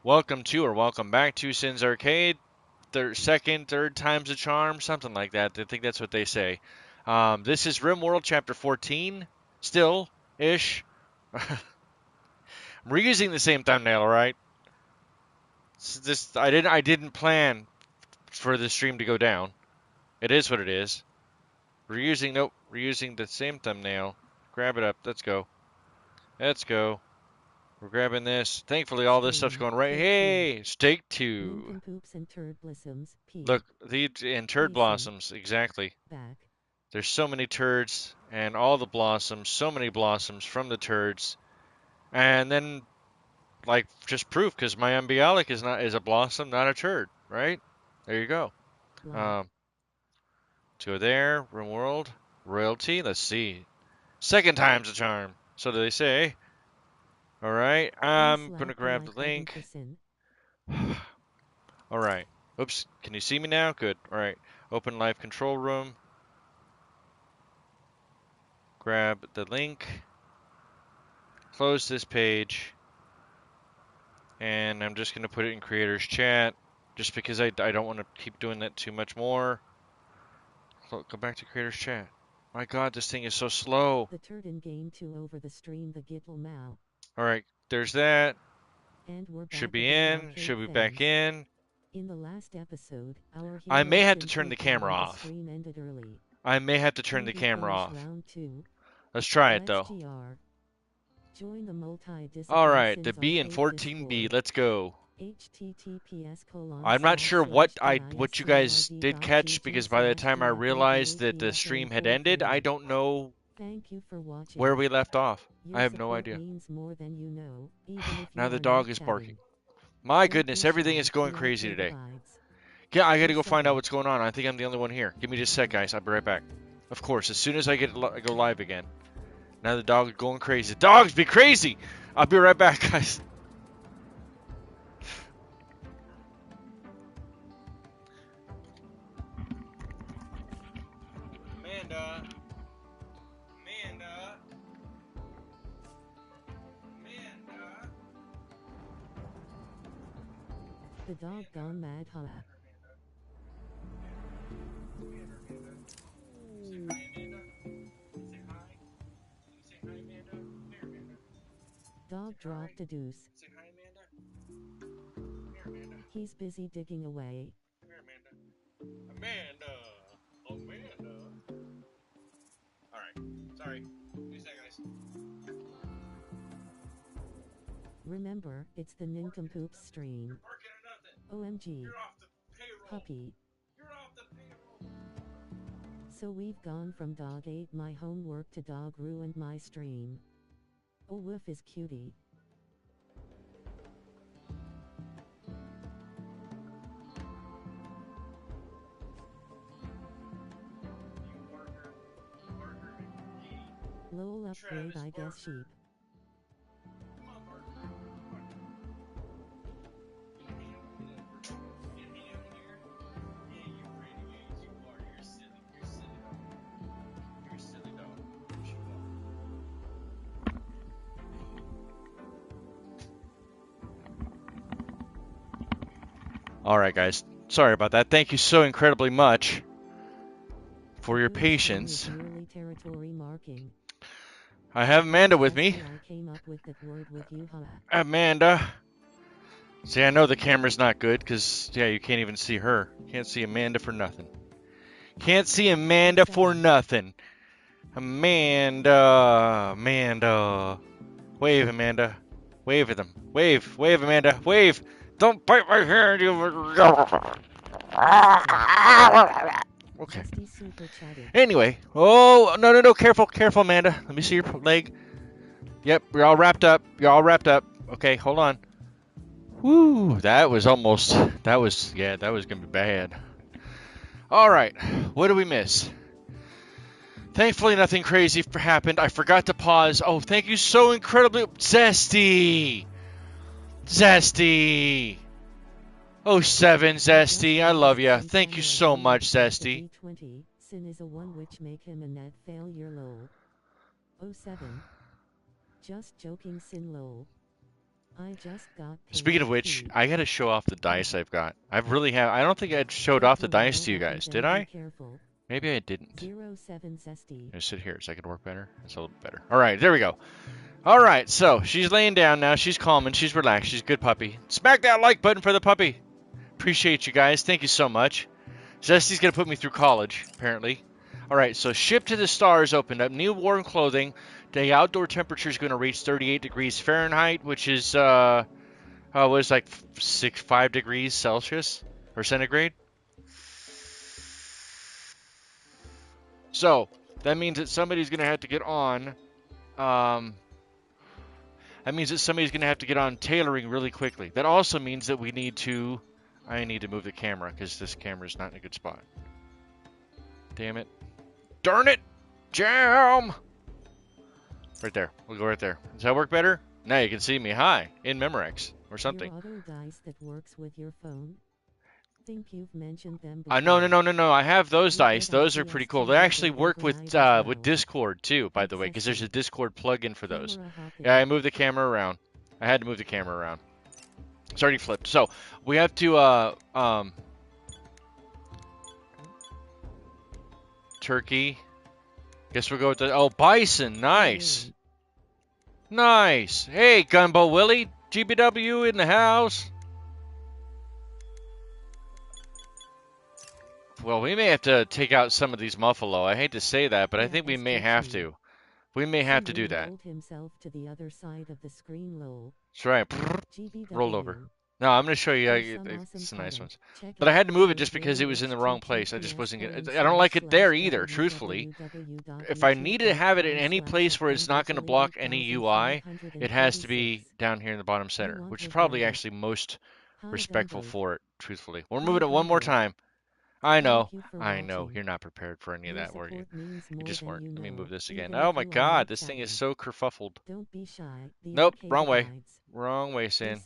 Welcome to or welcome back to Sin's Arcade. Third time's a charm, something like that. I think that's what they say. This is RimWorld Chapter 14, still-ish. I'm reusing the same thumbnail, all right? I didn't plan for the stream to go down. It is what it is. Reusing the same thumbnail. Grab it up. Let's go. Let's go. We're grabbing this. Thankfully, all this stuff's going right. Hey, Steak 2. Nincompoops and turd blossoms. Look, and turd blossoms, exactly. Back. There's so many turds and all the blossoms, so many blossoms from the turds. And then, like, just proof, because my umbialic is a blossom, not a turd, right? There you go. Let's go there. RimWorld. Royalty. Let's see. Second time's a charm. So do they say. All right. I'm going to grab the link. All right. Oops. Can you see me now? Good. All right. Open live control room. Grab the link. Close this page. And I'm just going to put it in creator's chat. Just because I don't want to keep doing that too much more. Go back to creator's chat. My God, this thing is so slow. The turd in game 2 over the stream the gittle mal. Alright, there's that. And we're back should be in. Should be back in. In the last episode, our I may have to turn the camera off. I may have to turn the camera off. Let's try it though. Alright, the B and 14B. Let's go. I'm not sure what you guys did catch, because by the time I realized that the stream had ended, I don't know where we left off. I have no idea. Now the dog is barking. My goodness, everything is going crazy today. Yeah, I gotta go find out what's going on. I think I'm the only one here. Give me just a sec, guys. I'll be right back. Of course, as soon as I go live again. Now the dog is going crazy. Dogs be crazy! I'll be right back, guys. Amanda. The dog gone mad, huh? Dog dropped a deuce. Say hi, Amanda. Here, Amanda. He's busy digging away. Here, Amanda. Amanda. Alright. Sorry. Give me a sec, guys. Remember, it's the Nincompoops stream. OMG. You're off the payroll. Puppy. You're off the payroll. So we've gone from dog ate my homework to dog ruined my stream. Oh, woof is cutie. Lol upgrade I guess sheep. Alright, guys. Sorry about that. Thank you so incredibly much for your patience. I have Amanda with me. Amanda. See, I know the camera's not good because, yeah, you can't even see her. Can't see Amanda for nothing. Can't see Amanda for nothing. Amanda. Wave, Amanda. Wave at them. Wave, Amanda. Wave. Don't bite my hand, you. Okay. Anyway. Oh, no. Careful, Amanda. Let me see your leg. Yep, you're all wrapped up. Okay, hold on. Woo, that was gonna be bad. Alright, what did we miss? Thankfully, nothing crazy happened. I forgot to pause. Oh, thank you so incredibly. Zesty! Oh, 7, Zesty. I love you. Thank you so much, Zesty. Sin is a one which make him a net failure lol. 07. Just joking, Sin lol. I just got paid Speaking of to which, keep. I gotta show off the dice I've got. I don't think I showed off the dice to you guys, did I? Maybe I didn't. 07 Zesty. I sit here so I can work better. It's a little better. All right, there we go. All right, so she's laying down now. She's calming. She's relaxed. She's a good puppy. Smack that like button for the puppy. Appreciate you guys. Thank you so much. Zesty's going to put me through college, apparently. All right, so Ship to the Stars opened up. New warm clothing. The outdoor temperature is going to reach 38 degrees Fahrenheit, which is, what is like 5 degrees Celsius or centigrade. So that means that somebody's going to have to get on. That means that somebody's going to have to get on tailoring really quickly. That also means that I need to move the camera because this camera's not in a good spot. Damn it. Darn it! Jam! Right there. We'll go right there. Does that work better? Now you can see me. Hi. In Memorex or something. Your other dice that works with your phone? Think you've mentioned them before. No. I have those dice. Those are pretty cool. They actually work with Discord too, by the way, because there's a Discord plugin for those. Yeah, I moved the camera around. I had to move the camera around. It's already flipped. So we have to turkey. Guess we'll go with the bison. Nice. Nice. Hey, Gunbo Willie, GBW in the house. Well, we may have to take out some of these Muffalo. I hate to say that, but I think we may have to. We may have to do that. Himself to the other side of the screen, lol. That's right. Roll over. No, I'm going to show you. It's some nice ones. But I had to move it just because it was in the wrong place. I just wasn't going to. I don't like it there either, truthfully. If I need to have it in any place where it's not going to block any UI, it has to be down here in the bottom center, which is probably actually most respectful for it, truthfully. We're moving it one more time. I know. You're not prepared for any of that, were you? You just weren't. Let me move this again. Oh my God, this thing is so kerfuffled. Don't be shy. Nope, wrong way. Wrong way, Sin.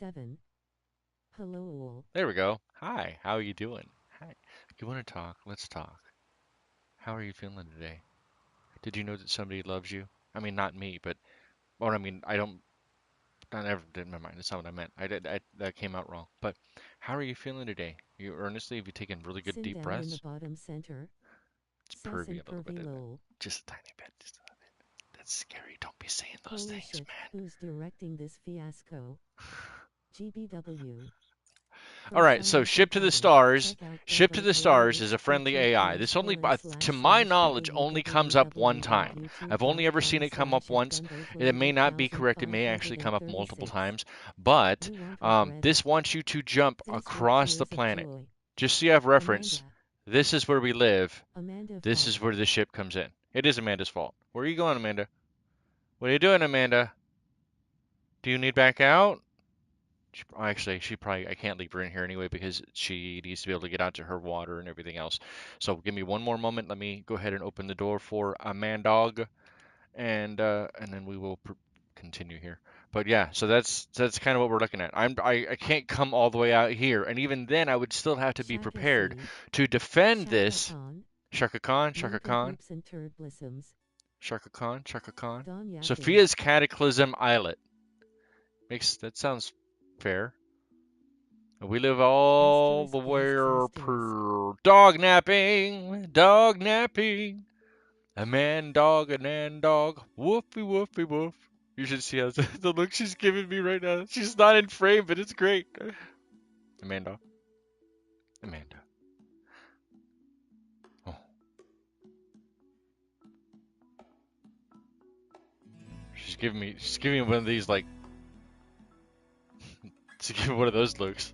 Hello. There we go. Hi, how are you doing? Hi. If you want to talk, let's talk. How are you feeling today? Did you know that somebody loves you? I mean, not me, but I never did. Never mind. That's not what I meant. That came out wrong. But how are you feeling today? You earnestly? Have you taken really good deep breaths? In the bottom center. It's pervy a little bit. Just a tiny bit. Just a little bit. That's scary. Don't be saying those things, shit. man. Who's directing this fiasco? GBW. All right, so Ship to the Stars. Ship to the Stars is a friendly AI. This only, to my knowledge, only comes up one time. I've only ever seen it come up once. It may not be correct. It may actually come up multiple times. But this wants you to jump across the planet. Just so you have reference, this is where we live. This is where the ship comes in. It is Amanda's fault. Where are you going, Amanda? What are you doing, Amanda? Do you need back out? Actually, I can't leave her in here anyway because she needs to be able to get out to her water and everything else. So give me one more moment. Let me go ahead and open the door for Amandog, and then we will continue here. But yeah, so that's kind of what we're looking at. I can't come all the way out here, and even then I would still have to be prepared to defend this. Shaka Khan. Sophia's Cataclysm Islet. That sounds fair. We live all the way per dog napping. A man dog, a nan dog. Woofy woof. You should see how the look she's giving me right now. She's not in frame, but it's great. Amanda. Oh. She's giving me one of these like. To give me one of those looks.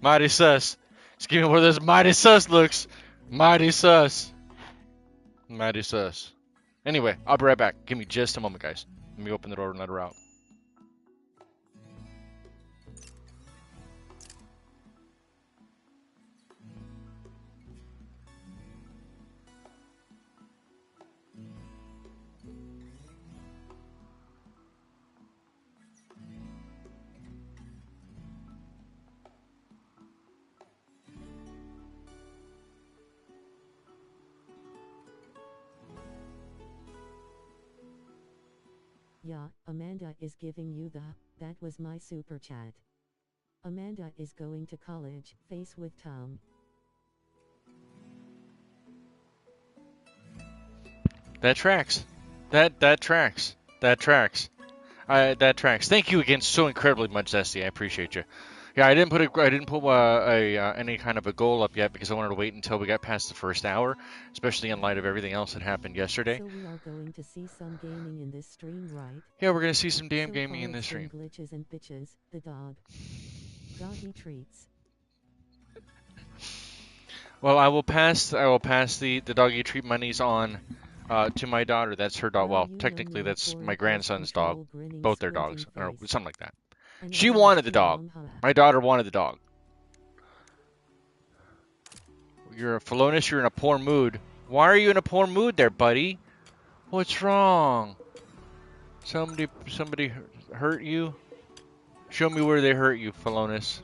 Mighty sus. Just give me one of those mighty sus looks. Mighty sus. Anyway, I'll be right back. Give me just a moment, guys. Let me open the door and let her out. Yeah, Amanda is giving you that was my super chat. Amanda is going to college, face with Tom. That tracks. That tracks. That tracks. That tracks. Thank you again so incredibly much, Zesty. I appreciate you. Yeah, I didn't put any kind of a goal up yet because I wanted to wait until we got past the first hour, especially in light of everything else that happened yesterday. So we are going to see some gaming in this stream, right? Yeah, we're gonna see some damn so gaming in this stream. Glitches and bitches, the dog. Doggy treats. Well, I will pass the doggy treat monies on to my daughter. That's her dog. Well, technically that's my grandson's dog. Both their dogs, or something like that. She wanted the dog. My daughter wanted the dog. You're a Felonious, you're in a poor mood. Why are you in a poor mood there, buddy? What's wrong? Somebody hurt you? Show me where they hurt you, Felonious.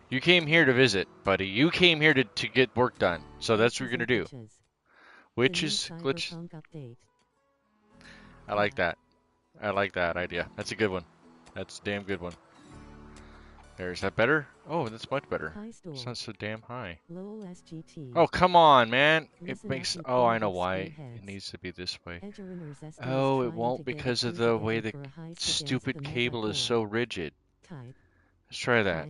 You came here to visit, buddy. You came here to get work done. So that's what you're going to do. Witches, glitch. I like that. I like that idea. That's a good one. That's a damn good one. Is that better? Oh, that's much better. It's not so damn high. Oh, come on, man. It makes... Oh, I know why. It needs to be this way. Oh, it won't because of the way the stupid cable is so rigid. Let's try that.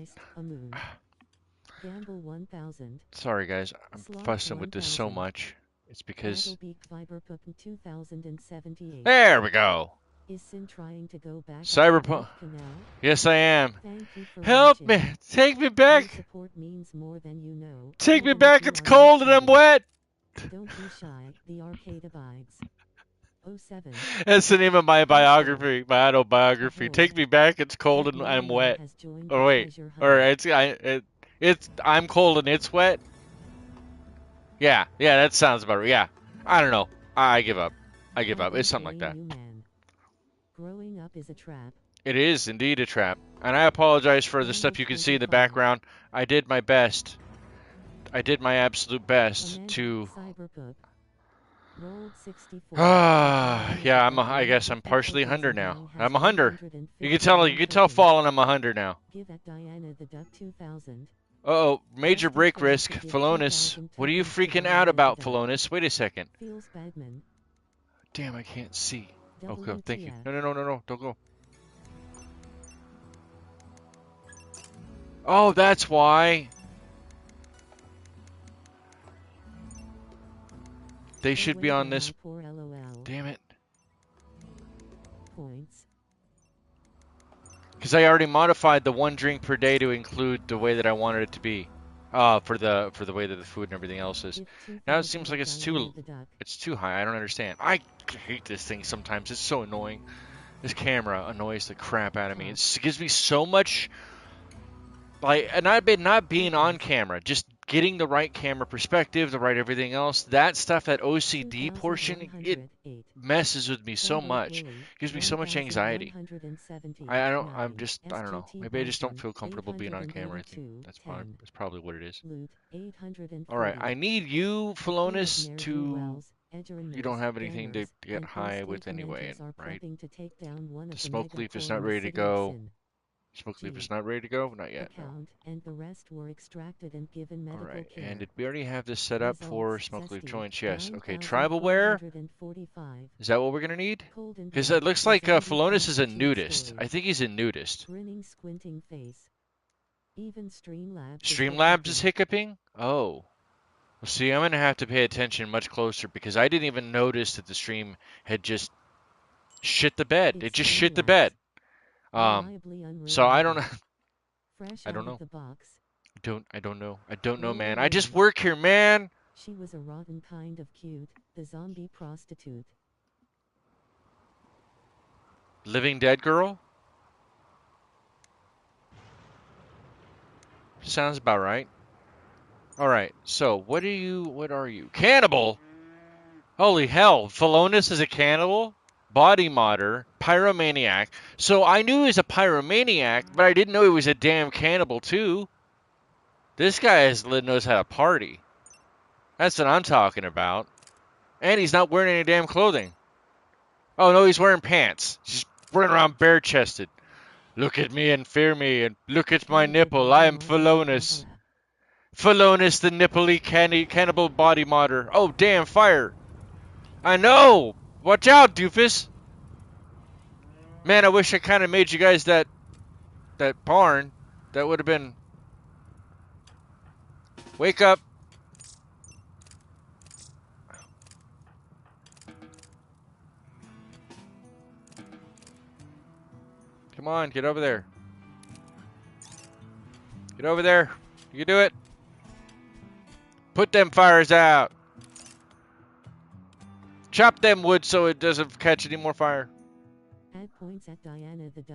Sorry, guys. I'm fussing with this so much. It's because... There we go. Is Sin trying to go back? Cyberpunk. Yes, I am. Help me. Take me back. Support means more than you know. Take me back. It's cold and I'm wet. Don't be shy. The arcade abides. 07. That's the name of my biography, my autobiography. Take me back. It's cold and I'm wet. Oh wait. Or it's I'm cold and it's wet. Yeah, that sounds about right. Yeah. I don't know. I give up. I give up. It's something like that. Growing up is a trap. It is indeed a trap. And I apologize for the stuff you can see in the background. I did my best. I did my absolute best to... yeah, I guess I'm partially a hunter now. I'm a hunter. You can tell fallen I'm a hunter now. Uh-oh, major break risk. Felonious. What are you freaking out about, Felonious? Wait a second. Damn, I can't see. Okay, thank you. No, don't go. Oh, that's why. They should be on this. Damn it. Because I already modified the 1 drink per day to include the way that I wanted it to be. For the way that the food and everything else is. Now it seems like it's too high. I don't understand. I hate this thing sometimes. It's so annoying. This camera annoys the crap out of me. It gives me so much, like, and I've been not being on camera, just getting the right camera perspective, the right everything else. That stuff, that OCD portion, it messes with me so much. It gives me so much anxiety. I don't know. Maybe I just don't feel comfortable being on camera. I think that's probably what it is. Alright, I need you, Felonious, to... You don't have anything to get high with anyway, right? The smoke leaf is not ready to go. Smoke leaf is not ready to go? Not yet. Alright, and did we already have this set up for smoke leaf joints? Yes. Okay, tribal wear? Is that what we're going to need? Because it looks like Felonious is a nudist. I think he's a nudist. Streamlabs is hiccuping? Oh. Well, see, I'm going to have to pay attention much closer because I didn't even notice that the stream had just shit the bed. It just shit the bed. So I don't know. I don't know. I don't know. I don't know, man. I just work here, man. She was a rotten kind of cute, the zombie prostitute. Living Dead girl? Sounds about right. Alright, so what are you? Cannibal? Holy hell, Felonious is a cannibal? Body modder, pyromaniac. So I knew he was a pyromaniac, but I didn't know he was a damn cannibal too. This guy knows how to party. That's what I'm talking about. And he's not wearing any damn clothing. Oh no, he's wearing pants. He's running around bare-chested. Look at me and fear me, and look at my nipple. I am Felonus. Felonus, the nipple-y cannibal body modder. Oh, damn, fire. I know. Watch out, doofus. Man, I wish I kind of made you guys that barn. That would have been... Wake up. Come on, get over there. Get over there. You can do it. Put them fires out. Chop them wood so it doesn't catch any more fire.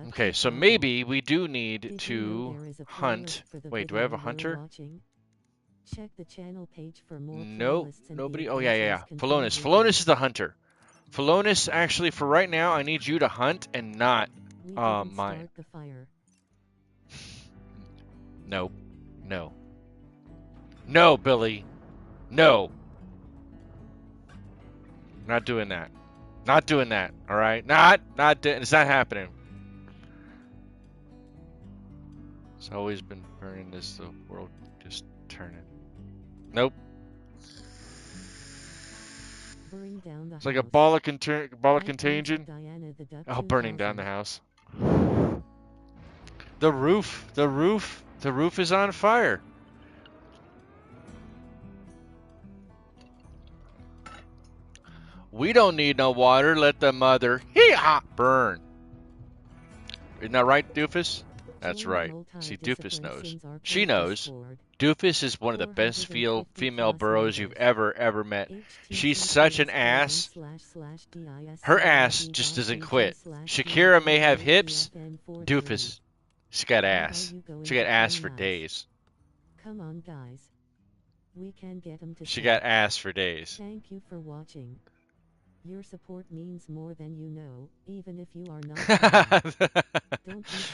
Okay, so maybe we do need to hunt. Wait, do I have a hunter? Check the channel page for more. No, nobody. Oh, yeah. Felonus. Felonus is the hunter. Felonus, actually, for right now, I need you to hunt and not mine. No. No. No, Billy. No. Not doing that. Not doing that, all right? It's not happening. It's always been burning this, the world just turning. Nope. It's like a ball of contagion. Oh, burning down the house. The roof is on fire. We don't need no water. Let the mother burn. Isn't that right, Doofus? That's right. See, Doofus knows. She knows. Doofus is one of the best female burros you've ever met. She's such an ass. Her ass just doesn't quit. Shakira may have hips. Doofus, she got ass. She got ass for days. Come on, guys. We can get him to. She got ass for days. Thank you for watching. Your support means more than you know, even if you are not.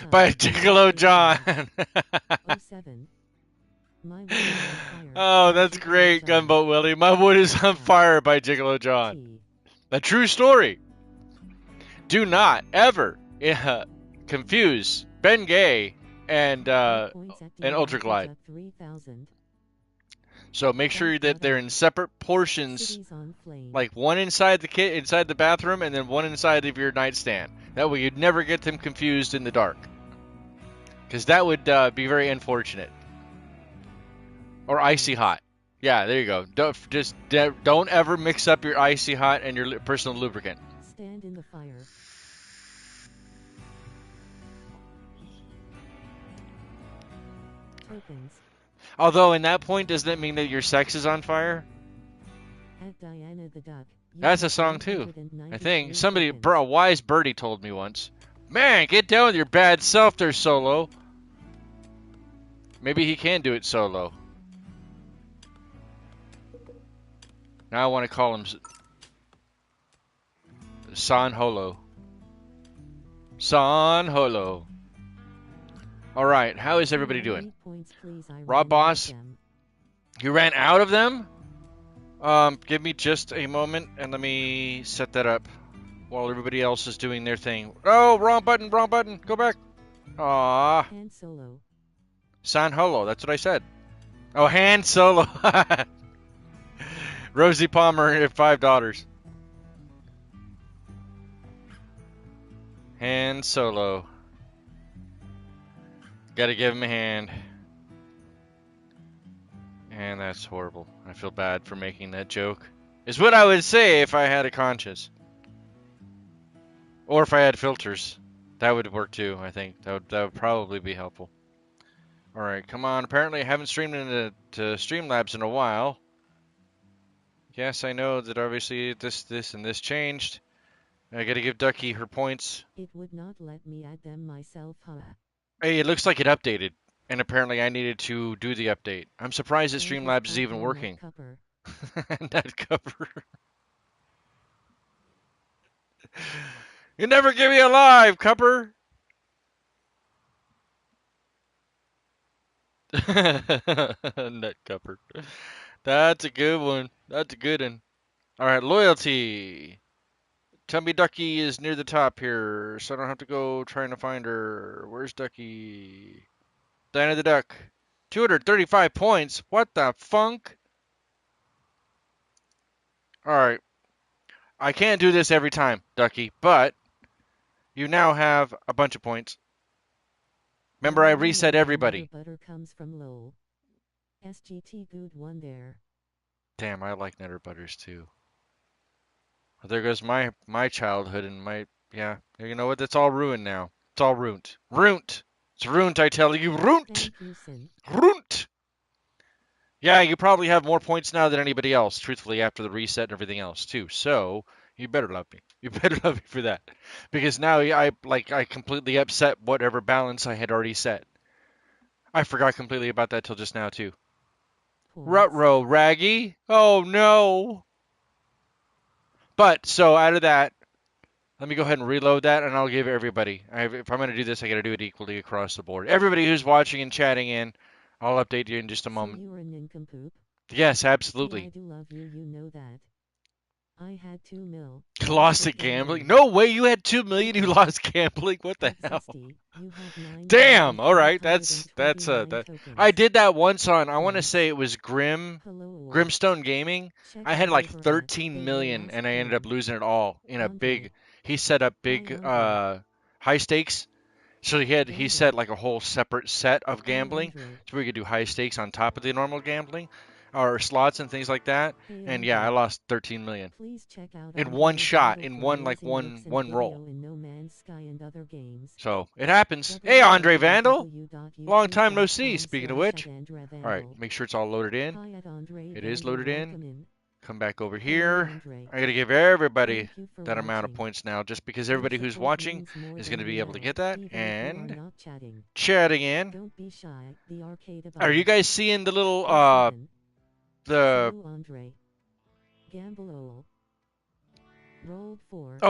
By Gigolo John. 07. My wood is on fire. Oh, that's great, Gunboat Willie. My wood is on fire by Gigolo John. A true story. Do not ever confuse Ben Gay and Ultra Glide. So make sure that they're in separate portions, like one inside the bathroom, and then one inside of your nightstand. That way you'd never get them confused in the dark, because that would be very unfortunate. Or icy hot. Yeah, there you go. Don't ever mix up your icy hot and your personal lubricant. Stand in the fire. Tokens. Although, in that point, doesn't it mean that your sex is on fire? That's a song, too. I think. A wise birdie told me once. Man, get down with your bad self there, Solo. Maybe he can do it solo. Now I want to call him San Holo. San Holo. Alright, how is everybody doing? Rob Boss, you ran out of them? Give me just a moment and let me set that up while everybody else is doing their thing. Oh, wrong button, go back. Aww. Han Solo. San Holo, that's what I said. Oh, Han Solo. Rosie Palmer at $5. Han Solo. Gotta give him a hand. And that's horrible. I feel bad for making that joke. Is what I would say if I had a conscience. Or if I had filters. That would work too, I think. That would probably be helpful. Alright, come on. Apparently I haven't streamed into Streamlabs in a while. Yes, I know that obviously this, and this changed. I gotta give Ducky her points. It would not let me add them myself, huh? Hey, it looks like it updated. And apparently I needed to do the update. I'm surprised that Streamlabs is even working. Net cover. You never give me a live, Cupper! Net cover. That's a good one. That's a good one. Alright, loyalty. Tell me Ducky is near the top here, so I don't have to go trying to find her. Where's Ducky? Diana the Duck. 235 points? What the funk? Alright. I can't do this every time, Ducky, but you now have a bunch of points. Remember, I reset everybody. Butter comes from Lowell. SGT good one there. Damn, I like Netter Butters too. Well, there goes my childhood and my, yeah. You know what? It's all ruined now. It's all ruined. Ruined! It's ruined, I tell you. Ruined! Ruined! Yeah, you probably have more points now than anybody else, truthfully, after the reset and everything else, too. So, you better love me. You better love me for that. Because now I completely upset whatever balance I had already set. I forgot completely about that till just now, too. Ruh-roh, Raggy. Oh, no. But, so, out of that, let me go ahead and reload that, and I'll give everybody. If I'm going to do this, I got to do it equally across the board. Everybody who's watching and chatting in, I'll update you in just a moment. So you were a nincompoop? Yes, absolutely. See, I do love you, you know that. I had 2 mil. Lost at gambling? No way, you had 2 million, you lost gambling? What the hell? Damn! Alright, that's I did that once on, I want to say it was Grimstone Gaming. I had like 13 million and I ended up losing it all in a big, he set up big high stakes. So he set like a whole separate set of gambling, so we could do high stakes on top of the normal gambling, or slots and things like that. And yeah, I lost 13 million in one shot, in one roll. So it happens. Hey, Andre Vandal, long time no see. Speaking of which, all right, make sure it's all loaded in. It is loaded in. Come back over here. I gotta give everybody that amount of points now, just because everybody who's watching is gonna be able to get that. And chatting in. Are you guys seeing the little Oh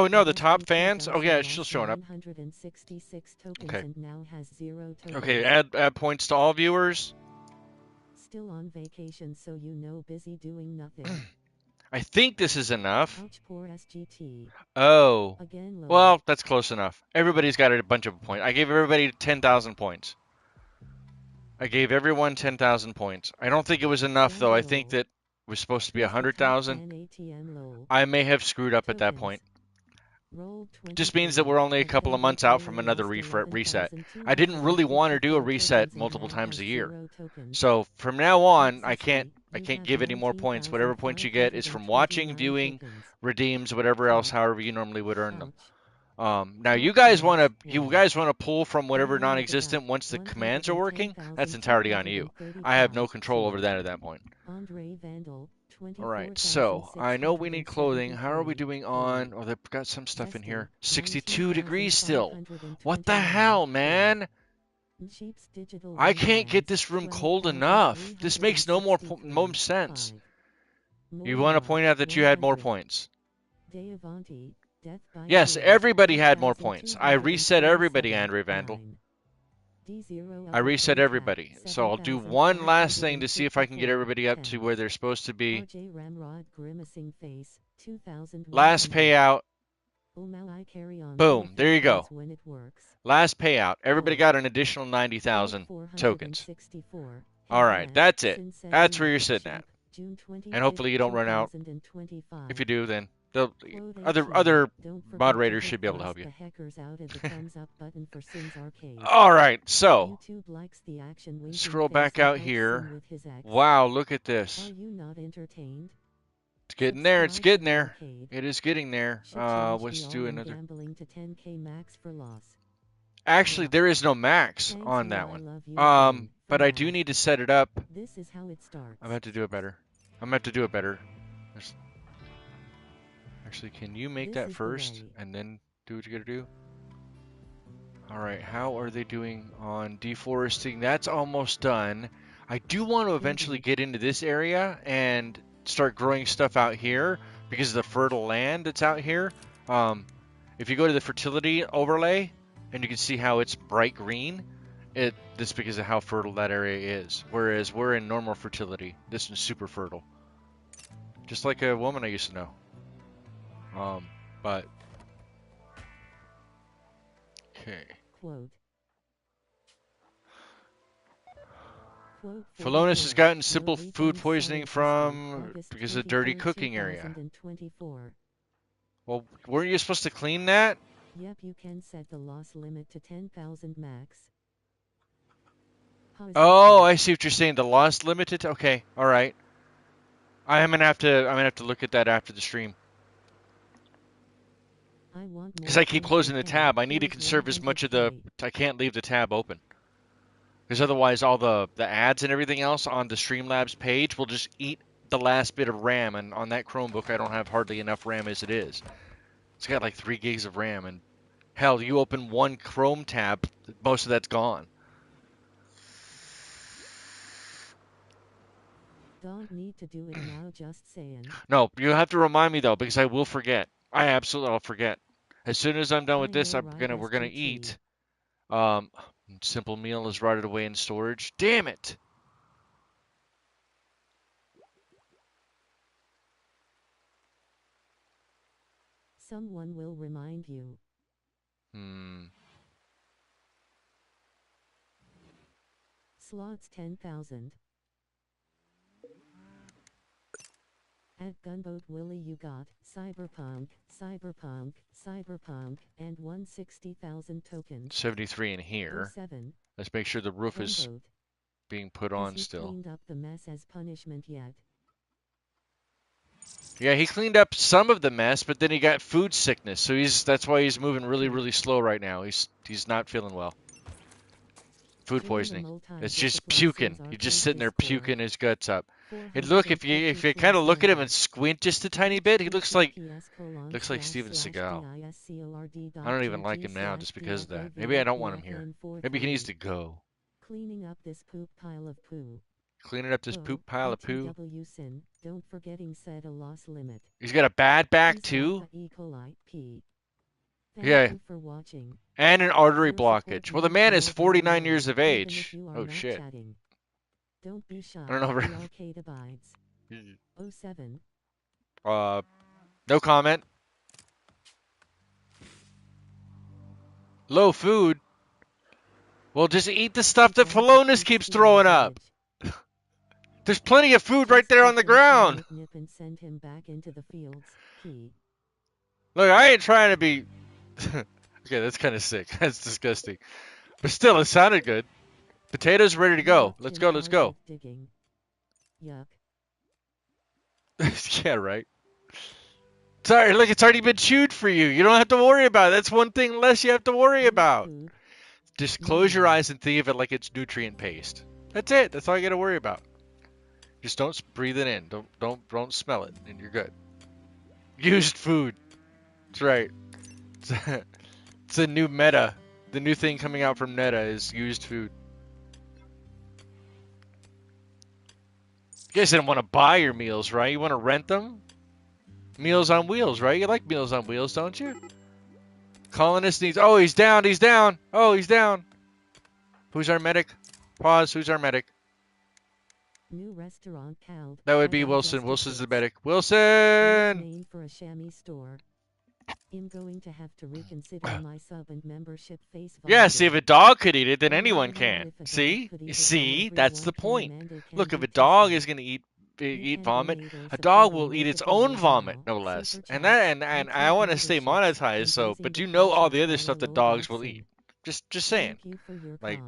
no, the top fans? Oh yeah, it's still showing up. Okay. Okay, add points to all viewers. Still on vacation, so you know, busy doing nothing. I think this is enough. Ouch, poor SGT. Oh. Well, that's close enough. Everybody's got a bunch of points. I gave everybody 10,000 points. I gave everyone 10,000 points. I don't think it was enough, though. I think that it was supposed to be 100,000. I may have screwed up at that point. Just means that we're only a couple of months out from another reset. I didn't really want to do a reset multiple times a year. So from now on, I can't give any more points. Whatever points you get is from watching, viewing, redeems, whatever else, however you normally would earn them. Now you guys want to pull from whatever non-existent once the commands are working. That's entirely on you. I have no control over that at that point. Alright, so I know we need clothing. How are we doing on... Oh, they've got some stuff in here. 62 degrees still. What the hell, man? I can't get this room cold enough. This makes no more sense. You want to point out that you had more points. Yes, everybody had more points. I reset everybody, Andre Vandal. I reset everybody. So I'll do one last thing to see if I can get everybody up to where they're supposed to be. Last payout. Boom. There you go. Last payout. Everybody got an additional 90,000 tokens. Alright, that's it. That's where you're sitting at. And hopefully you don't run out. If you do, then other moderators should be able to help you. Alright, so scroll back out here. Wow, look at this. It's getting there, it's getting there. It is getting there. Let's do another. Actually, there is no max on that one. But I do need to set it up. I'm gonna have to do it better. I'm gonna have to do it better. Actually, can you make that first and then do what you gotta do? Alright, how are they doing on deforesting? That's almost done. I do want to eventually get into this area and start growing stuff out here because of the fertile land that's out here. If you go to the fertility overlay and you can see how it's bright green, that's because of how fertile that area is. Whereas we're in normal fertility. This is super fertile. Just like a woman I used to know. But Okay. Quote. Quote Felonious has 44. gotten No simple food refunds poisoning solid this month, from August because of dirty 23rd, cooking area. 2024. Well, weren't you supposed to clean that? Yep, you can set the loss limit to 10,000 max. Oh, I see what you're saying. The loss limited. Okay, all right. I'm gonna have to look at that after the stream. Because I keep closing the tab. I need to conserve as much of the. I can't leave the tab open. Because otherwise, all the ads and everything else on the Streamlabs page will just eat the last bit of RAM. And on that Chromebook, I don't have hardly enough RAM as it is. It's got like 3 gigs of RAM, and hell, you open one Chrome tab, most of that's gone. Don't need to do it now, just saying. No, you have to remind me though, because I will forget. I'll forget. As soon as I'm done with this, we're gonna eat. Simple meal is rotted away in storage. Damn it! Someone will remind you. Slots 10,000. At Gunboat Willie you got Cyberpunk, and 160,000 tokens. 73 in here. 07. Let's make sure the roof is being put on still. Cleaned up the mess as punishment yet? Yeah, he cleaned up some of the mess, but then he got food sickness, so that's why he's moving really, really slow right now. He's not feeling well. Food poisoning. It's just puking. He's just sitting there puking his guts up. And look, if you kind of look at him and squint just a tiny bit, he looks like Steven Seagal. I don't even like him now just because of that. Maybe I don't want him here. Maybe he needs to go. Cleaning up this poop pile of poo. Cleaning up this poop pile of poo. Don't forgetting set a loss limit. He's got a bad back too. Yeah. For watching. And an artery blockage. Well, the man is 49 years of age. Oh shit. Chatting. Don't be shy. I don't know. The arcade abides. 07. No comment. Low food. Well, just eat the stuff that Felonious keeps throwing up. There's plenty of food right there on the ground. And send him back into the fields. Look, I ain't trying to be... Okay, that's kind of sick. That's disgusting. But still, it sounded good. Potatoes ready to go. Let's go, let's go. Yuck. Yeah, right. Sorry, look, it's already been chewed for you. You don't have to worry about it. That's one thing less you have to worry about. Just close your eyes and think of it like it's nutrient paste. That's it. That's all you got to worry about. Just don't breathe it in. Don't smell it, and you're good. Used food. That's right. It's a new meta. The new thing coming out from Meta is used food. You guys didn't want to buy your meals, right? You want to rent them? Meals on Wheels, right? You like Meals on Wheels, don't you? Colonist needs... Oh, he's down, he's down. Oh, he's down. Who's our medic? Pause, who's our medic? New restaurant called. That would be Wilson. Wilson's the medic. Wilson! Name for a chamois store. I'm going to have to reconsider my sub and membership face. Yeah, see, if a dog could eat it, then anyone can. See? See? That's the point. Look, if a dog is going to eat vomit, a dog will eat its own vomit, no less. And I want to stay monetized, so, but you know all the other stuff that dogs will eat. Just saying. Like,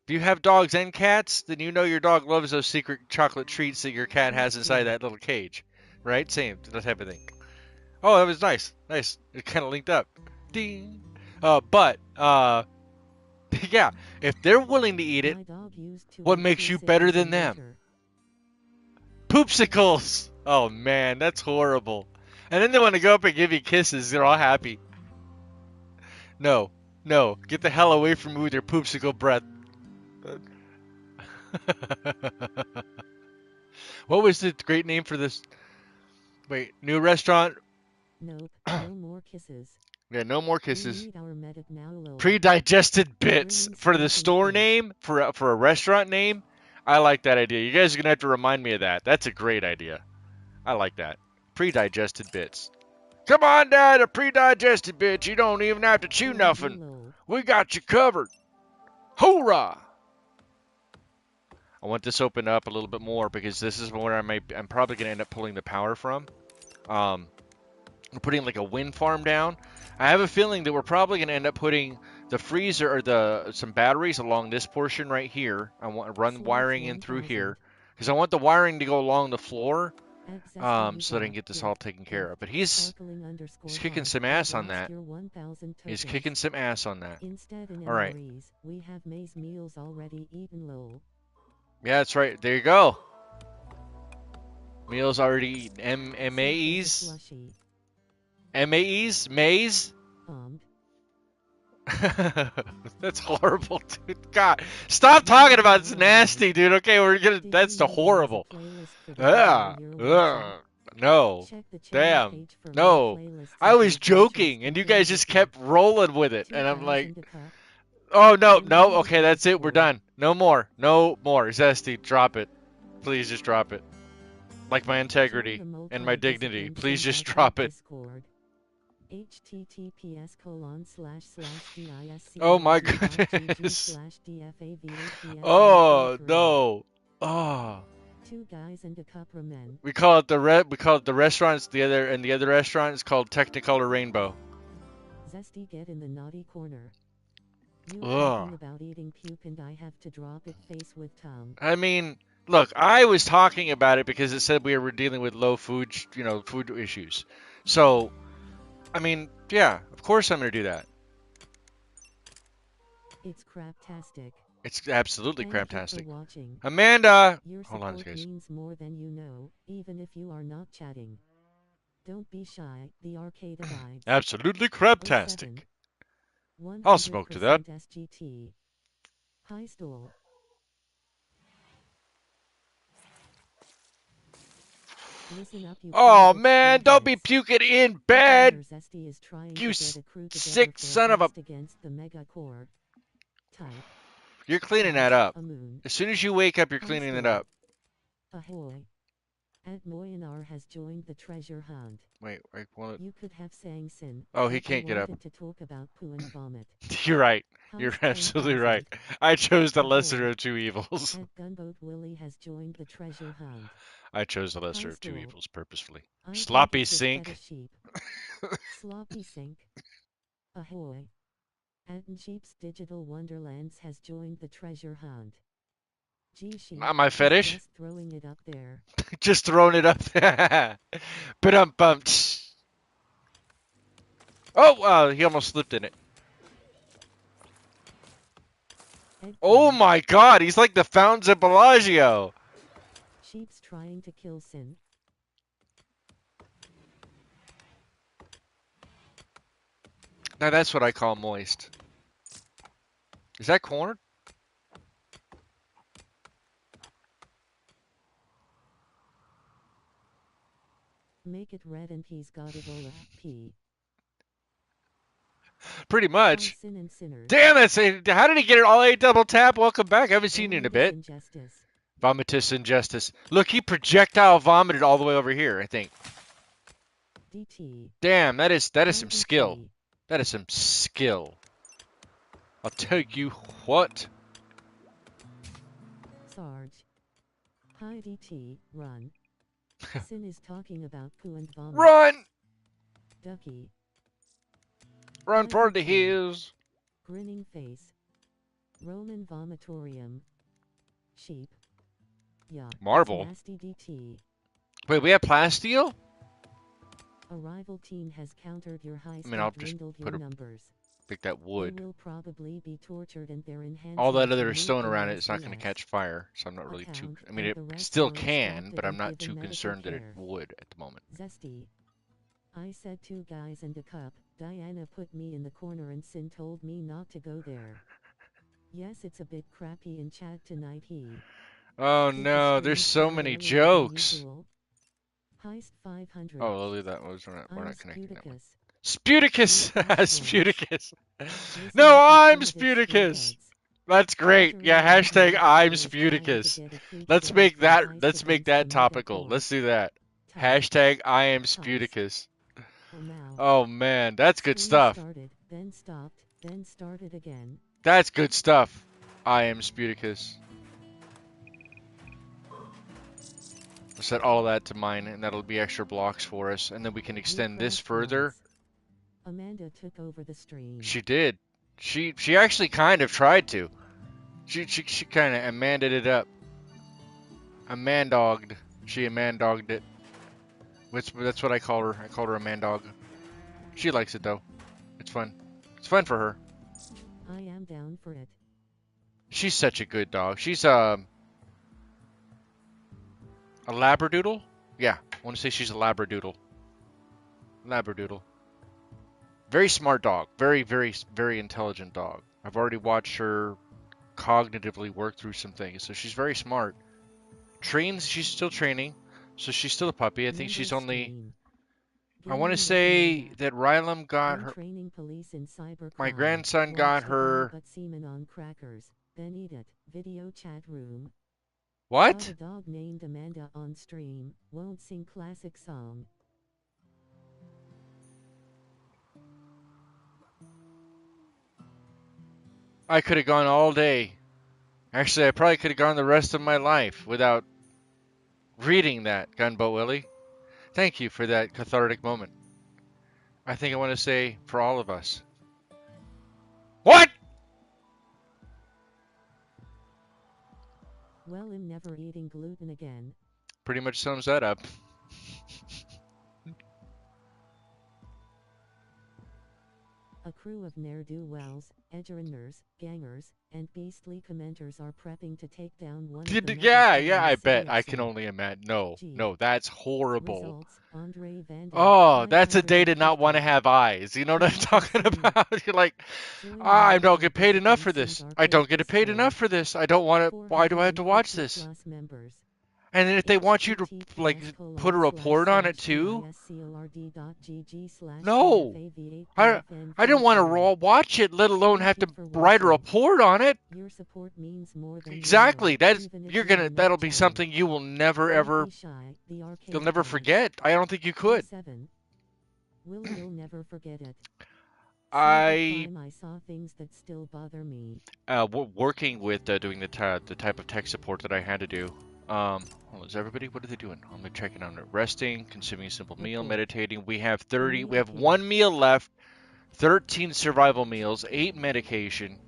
if you have dogs and cats, then you know your dog loves those secret chocolate treats that your cat has inside that little cage. Right? Same, that type of thing. Oh, that was nice. Nice. It kind of linked up. Ding. Yeah, if they're willing to eat it, what makes you better than them? Poopsicles! Oh, man, that's horrible. And then they want to go up and give you kisses. They're all happy. No. No. Get the hell away from me with your poopsicle breath. What was the great name for this? Wait, new restaurant? Nope, no more kisses. Yeah, no more kisses. Pre-digested bits for the store name, for a restaurant name. I like that idea. You guys are gonna have to remind me of that. That's a great idea. I like that. Pre-digested bits. Come on down to pre-digested bits. You don't even have to chew nothing. We got you covered. Hoorah! I want this open up a little bit more because this is where I'm probably going to end up pulling the power from. We're putting like a wind farm down. I have a feeling that we're probably going to end up putting the freezer or some batteries along this portion right here. I want to run wiring in through here because I want the wiring to go along the floor so that I can get this all taken care of. But he's kicking some ass on that. He's kicking some ass on that. All right. We have maize meals already eaten, lol. Yeah, that's right. There you go. Meals already eaten. M-A-Es? M-A-Es? Maize? That's horrible, dude. God, stop talking about it. It's nasty, dude. Okay, that's the horrible. No. Damn. No. I was joking, and you guys just kept rolling with it, and I'm like, oh, no. Okay, that's it. We're done. No more. No more. Zesty, drop it. Please just drop it. Like my integrity and my dignity. Please just drop it. Oh my goodness. Oh no. Oh. Two guys and a cup of men. We call it the restaurants. The other restaurant is called Technicolor Rainbow. Zesty, get in the naughty corner. You talking about eating puke and I have to drop it face with tongue. I mean, look, I was talking about it because it said we were dealing with low food, food issues. So, I mean, yeah, of course I'm going to do that. It's craptastic. It's absolutely craptastic. Watching. Amanda! Your hold on, guys. Means more than you know, even if you are not chatting. Don't be shy, the arcade abides. Absolutely craptastic. I'll smoke to that. SGT. High stool. Listen up, you oh man, don't be puking in bed! You sick son of a... Against the mega core. Type. You're cleaning that up. As soon as you wake up, you're cleaning it up. Ahoy. Ed Moyanar has joined the treasure hunt. Wait, you could have sang sin. Oh, he can't get up. To talk about poo and vomit. You're right. You're absolutely right. I chose the lesser of two evils. Ed Gunboat Willie has joined the treasure hunt. I chose the lesser of two evils purposefully. Sloppy sink. Sloppy sink. Ahoy. Ed and Sheep's Digital Wonderlands has joined the treasure hunt. Not my fetish. Just throwing it up there. Just throwing it up there. Ba-dum-bum. Oh, he almost slipped in it. Oh my god, he's like the Fountains of Bellagio. Sheep's trying to kill Sin. Now that's what I call moist. Is that corn? Make it red and he's got Ebola. P. Pretty much. Sin and damn, how did he get it all A double tap? Welcome back. I haven't seen you in a bit. Injustice. Vomitus injustice. Look, he projectile vomited all the way over here, I think. DT. Damn, that is some skill. That is some skill. I'll tell you what. Sarge. Hi DT, run. Sin is talking about poo and vomit. Run! Ducky. Run for the hills. Grinning face. Roman vomitorium. Sheep. Yeah. Marble. Nasty DT. Wait, we have plasteel? A rival team has countered your high I'll just put numbers. Pick that wood. They will probably be tortured and their all that other stone around it is not going to catch fire, so I'm not really too... I mean, it still can, but I'm not too concerned that it would at the moment. Zesty. I said two guys and a cup. Diana put me in the corner and Sin told me not to go there. Yes, it's a bit crappy in chat tonight. Oh no, there's so many jokes. Heist 500. Oh, I'll leave that. We're not connecting that one. Sputicus! Sputicus! No, I'm Sputicus! That's great. Yeah, hashtag I'm Sputicus. Let's make that topical. Let's do that. Hashtag I am Sputicus. Oh man, that's good stuff. Then stopped. Then started again. That's good stuff. I am Sputicus. We'll set all that to mine, and that'll be extra blocks for us, and then we can extend this further. Amanda took over the stream. She did. She actually kind of tried to. She kind of Amanda'd it up. Amandogged. She Amandogged it. That's what I call her. I called her a mandog. She likes it though. It's fun. It's fun for her. I am down for it. She's such a good dog. She's a labradoodle? Yeah, I want to say she's a labradoodle. Labradoodle. Very smart dog. Very, very, very intelligent dog. I've already watched her cognitively work through some things, so she's very smart. Trains, she's still training, so she's still a puppy. I think she's only... I want to say that Rylam got her... My grandson got her... On crackers, then eat it. Video chat room. What? A dog named Amanda on stream, won't sing classic song. I could have gone all day. Actually, I probably could have gone the rest of my life without reading that, Gunboat Willie. Thank you for that cathartic moment. I think I want to say for all of us. What? Well, I'm never eating gluten again. Pretty much sums that up. A crew of ne'er-do-wells, edgeruners, gangers, and beastly commenters are prepping to take down one of the Yeah, I bet. I can only imagine. No, that's horrible. Oh, that's a day to not want to have eyes. You know what I'm talking about? You're like, I don't get paid enough for this. I don't get paid enough for this. I don't want to. Why do I have to watch this? And then if they want you to, like, put a report on it too? No. I didn't want to watch it, let alone have to write a report on it. Exactly. That'll be something you will never ever, you'll never forget. I don't think you could. You'll never forget it. I saw things that still bother me. Working with doing the type of tech support that I had to do. Hold on, is everybody? What are they doing? I'm checking on it. Resting, consuming a simple meal, meditating. We have 1 meal left, 13 survival meals, 8 medication.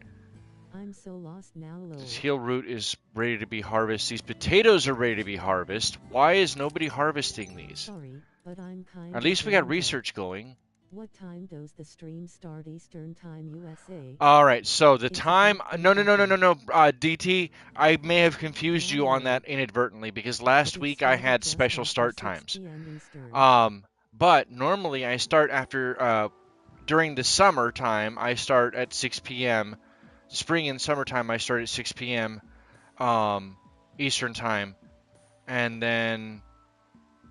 I'm so lost now, This heal root is ready to be harvested. These potatoes are ready to be harvested. Why is nobody harvesting these? Sorry, but I'm kind At least we got research going. What time does the stream start Eastern Time USA? All right, so the time... No, DT, I may have confused you on that inadvertently because last week I had special start times. But normally I start after... during the summertime, I start at 6 p.m. Spring and summertime, I start at 6 p.m. Eastern Time. And then...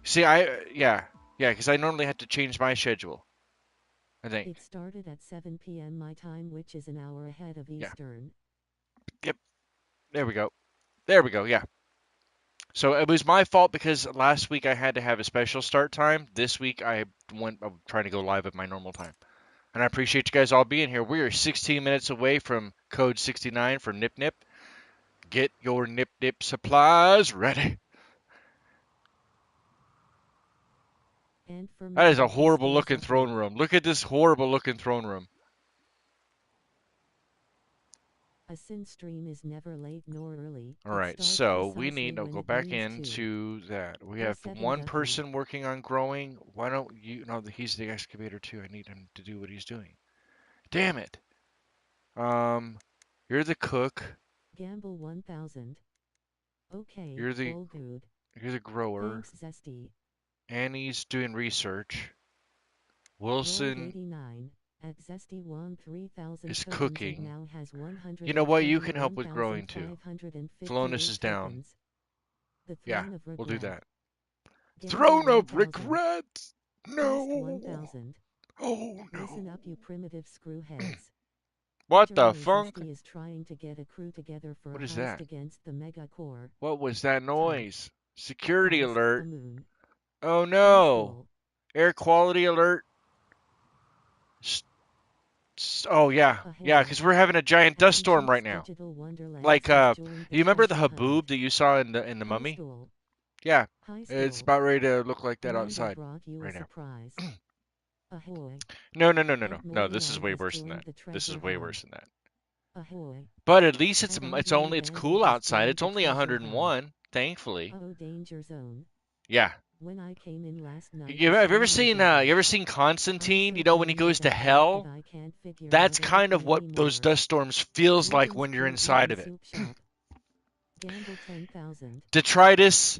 See, yeah, because I normally have to change my schedule. I think. It started at 7 p.m. my time, which is an hour ahead of Eastern. Yep. There we go, yeah. So it was my fault because last week I had to have a special start time. This week I'm trying to go live at my normal time. And I appreciate you guys all being here. We are 16 minutes away from code 69 for Nip Nip. Get your Nip Nip supplies ready. That is a horrible looking throne room. Look at this horrible looking throne room. A sin stream is never late nor early. Alright, so we need to go back into that. We have one person working on growing. Why don't you... No, he's the excavator too. I need him to do what he's doing. Damn it. You're the cook. Gamble 1000. Okay, You're the grower. Thanks, Zesty. Annie's doing research. Wilson is cooking. You know what? You can help with growing too. Thelonous is down. Yeah, we'll do that. Throne of Regrets! No! Oh no! Listen up, you primitive screwheads. What the funk? Is trying to get a crew together for what is that? Against the mega core. What was that noise? Security alert. Oh no! Air quality alert. Oh yeah, yeah, because we're having a giant dust storm right now. Like, you remember the haboob that you saw in the Mummy? Yeah, it's about ready to look like that outside right now. No, no, no, no, no, no. This is way worse than that. This is way worse than that. But at least it's cool outside. It's only 101, thankfully. Oh, danger zone. Yeah. When I came in last night, Have you ever seen Constantine? You know, when he goes to hell? That's kind of what those dust storms feels like when you're inside of it. Detritus,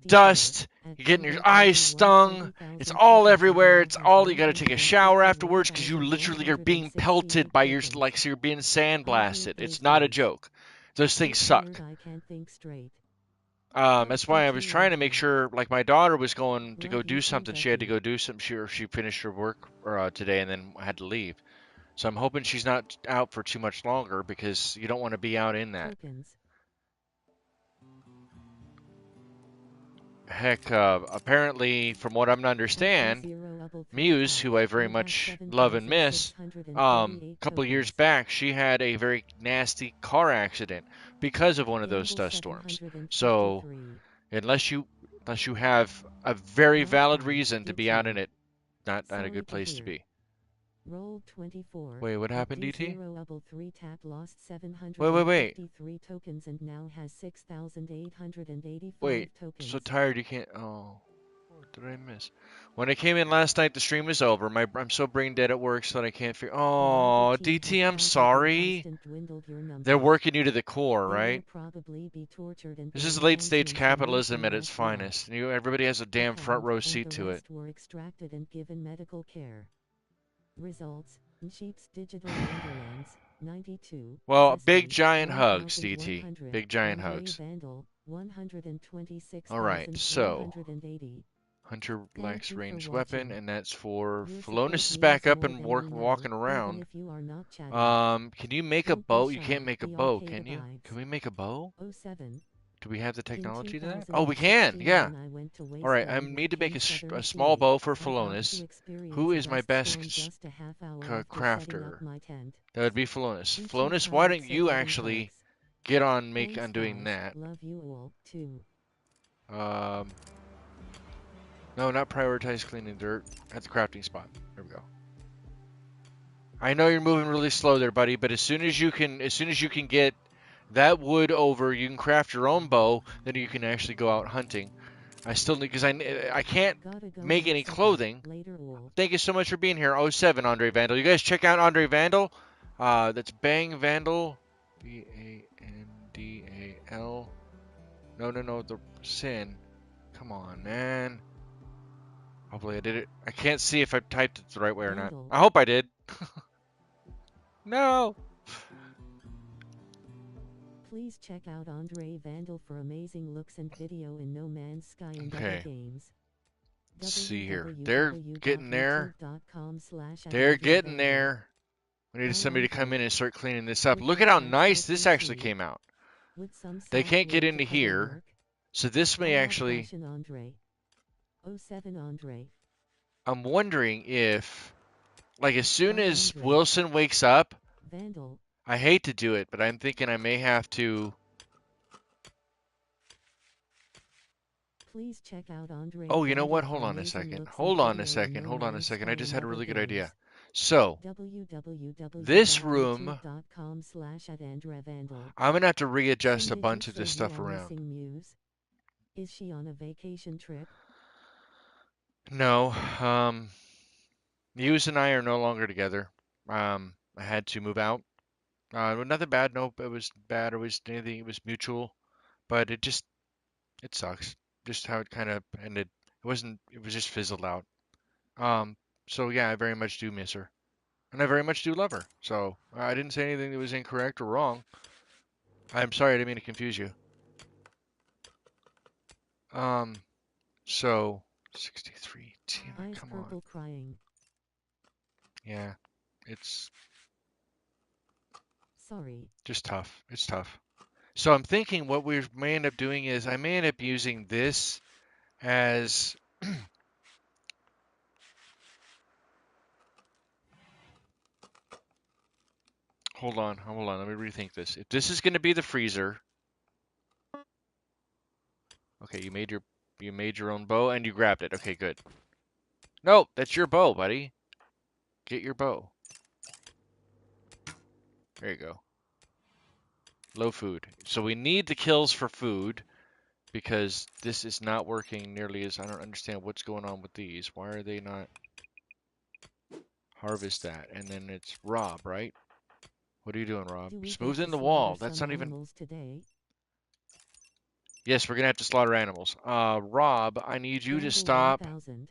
dust, you're getting your eyes stung. It's all everywhere. It's all, you got to take a shower afterwards because you literally are being pelted by so you're being sandblasted. It's not a joke. Those things suck. That's why I was trying to make sure, like my daughter was going to go do something. She had to go do something. She finished her work today and then had to leave. So I'm hoping she's not out for too much longer because you don't want to be out in that. Heck, apparently, from what I'm to understand, Muse, who I very much love and miss, a couple of years back, she had a very nasty car accident because of one of those dust storms. So, unless you have a very valid reason to be out in it, not a good place to be. Roll 24. Wait, what happened, DT? Wait. Tokens and now has 6,885 Wait, tokens. so tired you can't. Oh, what did I miss? When I came in last night, the stream was over. I'm so brain dead at work, so that I can't figure. Oh, DT, I'm sorry. They're working you to the core, right? This is late stage capitalism at its finest. Everybody has a damn front row seat to it. Results, Sheep's Digital Wonderlands, 92. Well, big giant hugs, DT. Big giant hugs. Alright, so Hunter lacks ranged weapon, and that's for Philonous is back up and walking around. Can you make a bow? You can't make a bow, can you? Can we make a bow? Do we have the technology to that? Oh, we can, yeah. Alright, I need to make a small bow for Philonous. Who is my best crafter? That would be Philonous. Philonous, why don't you actually get on doing that? No, not prioritize cleaning dirt at the crafting spot. There we go. I know you're moving really slow there, buddy, but as soon as you can get that wood over, you can craft your own bow, then you can actually go out hunting. I still need, because I can't make any clothing. Thank you so much for being here, 07 Andre Vandal. You guys check out Andre Vandal. That's Bang Vandal, Vandal. No, the sin. Come on, man. Hopefully I did it. I can't see if I typed it the right way or not. I hope I did. No. Please check out Andre Vandal for amazing looks and video in No Man's Sky and other games. Let's see here. They're getting there. They're getting there. We need somebody to come in and start cleaning this up. Look at how nice this actually came out. They can't get into here, so this may actually... I'm wondering if, like, as soon as Wilson wakes up, I hate to do it, but I'm thinking I may have to... Please check out Andre. Oh, you know what? Hold on a second. Hold on a second. I just had a really good idea. So, this room, I'm going to have to readjust a bunch of this stuff around. Is she on a vacation trip? No. Muse and I are no longer together. I had to move out. Nothing bad. Nope, it was bad. It was anything. It was mutual. But it sucks. Just how it kind of ended. It was just fizzled out. So yeah, I very much do miss her. And I very much do love her. So I didn't say anything that was incorrect or wrong. I'm sorry, I didn't mean to confuse you. So 63. Damn it, come on. Crying. Yeah, it's sorry. Just tough. It's tough. So I'm thinking what we may end up doing is I may end up using this as Hold on. Let me rethink this. If this is going to be the freezer, okay, you made your own bow and you grabbed it. Okay, good. No, that's your bow, buddy. Get your bow. There you go. Low food. So we need the kills for food because this is not working nearly as I don't understand what's going on with these. Why are they not harvest that? And then it's Rob, right? What are you doing, Rob? Smoothing the wall. That's not even. Today? Yes, we're gonna have to slaughter animals. Rob, I need you to stop. 1000.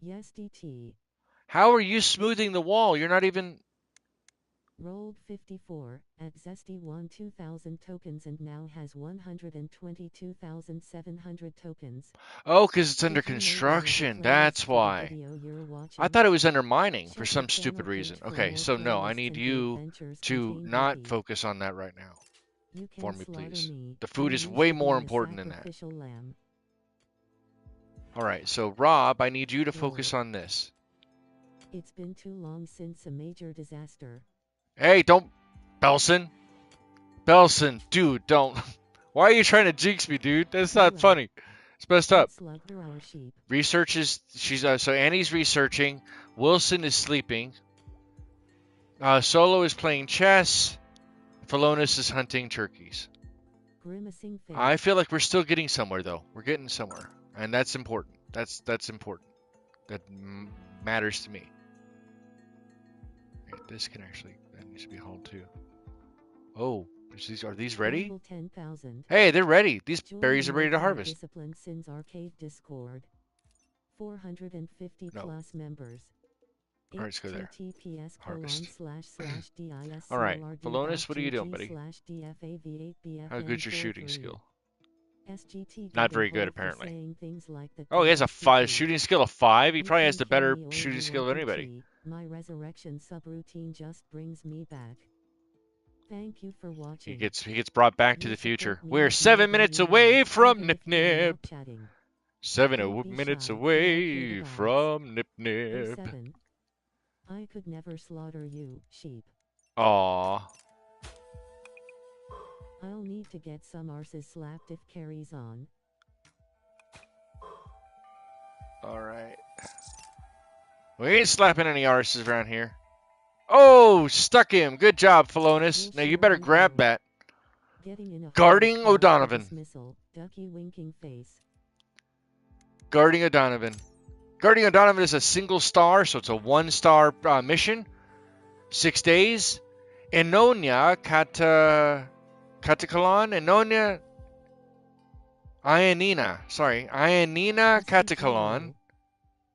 Yes, DT. How are you smoothing the wall? You're not even. Rolled 54, at Zesty won 2,000 tokens and now has 122,700 tokens. Oh, because it's under construction. That's why. I thought it was under mining for some stupid reason. Okay, so no, I need you to not focus on that right now. For me, please. The food is way more important than that. Alright, so Rob, I need you to focus on this. It's been too long since a major disaster. Hey, don't... Belson, dude, don't... Why are you trying to jinx me, dude? That's not funny. It's messed up. Research is... So Annie's researching. Wilson is sleeping. Solo is playing chess. Philonis is hunting turkeys. I feel like we're still getting somewhere, though. We're getting somewhere. And that's important. That's important. That matters to me. Okay, this can actually... That needs to be hauled, too. Oh, are these ready? 10,000. Hey, they're ready. These berries are ready to harvest. Discipline Sins Arcade Discord. 450 plus members. All right, let's go there. Harvest. //dis All right, Philonis, what are you doing, buddy? How good's your shooting skill? Not very good, apparently. Oh, he has a shooting skill of 5? He probably has the better shooting skill of anybody. My resurrection subroutine just brings me back. Thank you for watching. He gets brought back to the future. We're 7 minutes away from Nip Nip. 7 minutes away from Nip Nip. I could never slaughter you, sheep. Aww. I'll need to get some arses slapped if carries on. Alright. We ain't slapping any arses around here. Oh, stuck him. Good job, Philonis. Now you better grab that. Guarding O'Donovan. Guarding O'Donovan. Guarding O'Donovan is a single star, so it's a 1-star mission. 6 days. Enonia Catacalon. Enonia Ionina. Sorry. Ionina Catacalon.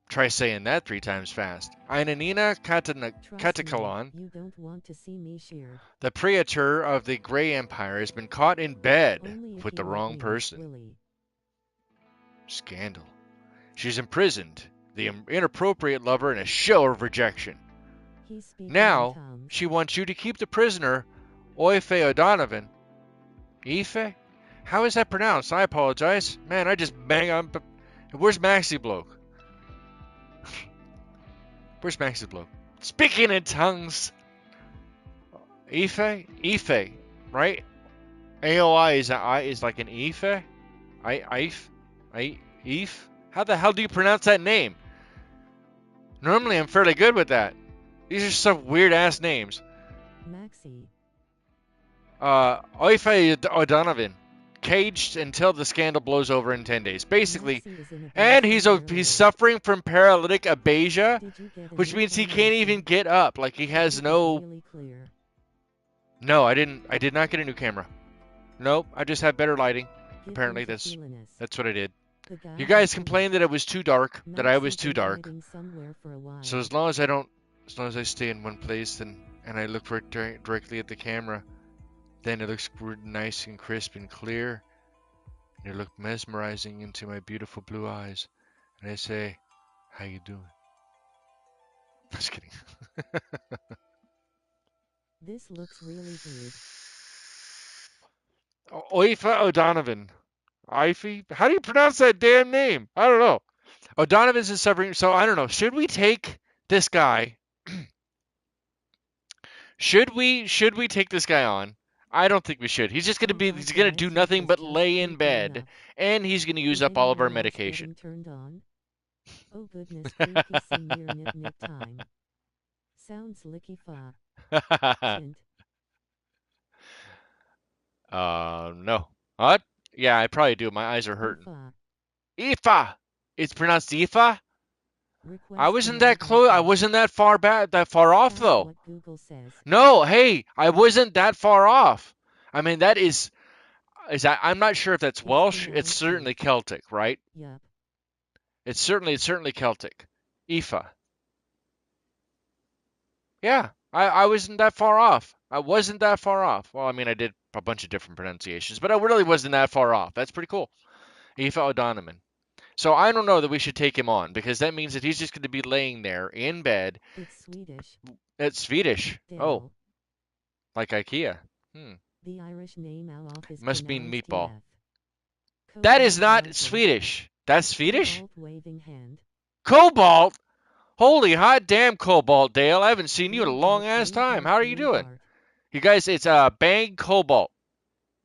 Try saying that 3 times fast. Ionina Catacalon. You don't want to see me sheared. The praetor of the Grey Empire has been caught in bed with the wrong person. Scandal. She's imprisoned. The inappropriate lover in a show of rejection. Now, she wants you to keep the prisoner, Oife O'Donovan. Ife? How is that pronounced? I apologize. Man, I just bang on... Where's Maxi Bloke? Where's Maxi Bloke? Speaking in tongues. Ife? Ife, right? AOI is like an Ife? Ife? How the hell do you pronounce that name? Normally I'm fairly good with that. These are some weird ass names. Maxi. Oife O'Donovan. Caged until the scandal blows over in 10 days. Basically, and he's suffering from paralytic abasia, which means he can't even get up. Like he has no... No, I did not get a new camera. Nope, I just have better lighting. Apparently that's what I did. You guys complained that it was too dark, that I was too dark. So as long as I stay in one place and I look directly at the camera, then it looks nice and crisp and clear. And you look mesmerizing into my beautiful blue eyes. And I say, how you doing? Just kidding. This looks really good. Oife O'Donovan. Ife? How do you pronounce that damn name? I don't know. O'Donovan's is suffering, so I don't know. Should we take this guy Should we take this guy on? I don't think we should. He's just he's gonna do nothing but lay in bed, and he's gonna use up all of our medication. Turned on? Oh goodness, creepy sim near nip nip time. Sounds licky fa. Chint. No. What? Yeah, I probably do. My eyes are hurting. Ifa. It's pronounced Ifa. I wasn't that close. I wasn't that far off though. No, hey, I wasn't that far off. I mean, that is that I'm not sure if that's Welsh. It's certainly Celtic, right? Yep. It's certainly Celtic. Ifa. Yeah, I wasn't that far off. I wasn't that far off. Well, I mean, I did a bunch of different pronunciations, but I really wasn't that far off. That's pretty cool. Aoife O'Donovan. So I don't know that we should take him on because that means that he's just going to be laying there in bed. It's Swedish. It's Swedish. Dale. Oh, like IKEA. The Irish name Alof is must mean meatball. DF. That is not Swedish. That's Swedish? Cobalt waving hand. Cobalt? Holy hot damn Cobalt, Dale. I haven't seen you in a long ass time. How are you doing? You guys, it's bang Cobalt.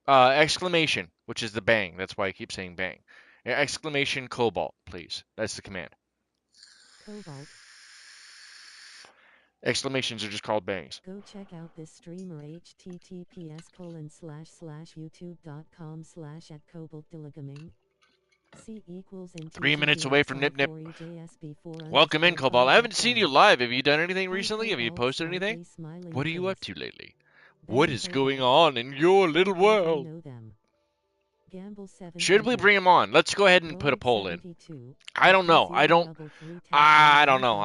Exclamation, which is the bang. That's why I keep saying bang. Exclamation Cobalt, please. That's the command. Cobalt. Exclamations are just called bangs. Go check out this streamer https://youtube.com/@cobaltdiligaming. C equals 3 minutes away from Nip Nip. Welcome in, Cobalt. I haven't seen you live. Have you done anything recently? Have you posted anything? What are you up to lately? What is going on in your little world? Should we bring him on? Let's go ahead and put a poll in. I don't know. I don't know. I don't know,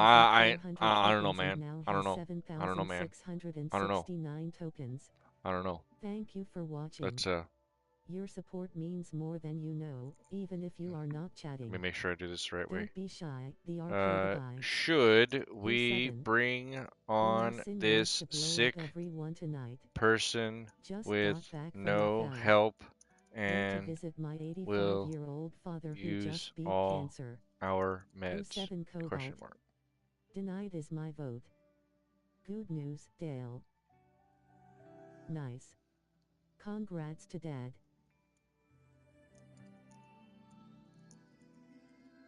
man. I don't know, man. I don't know. Thank you for watching. Let's Your support means more than you know, even if you are not chatting. Let me make sure I do this the right way. Don't be shy. The arcade guy. Should we bring on this sick person with no help and will use all our meds? Question mark. Denied is my vote. Good news, Dale. Nice. Congrats to Dad.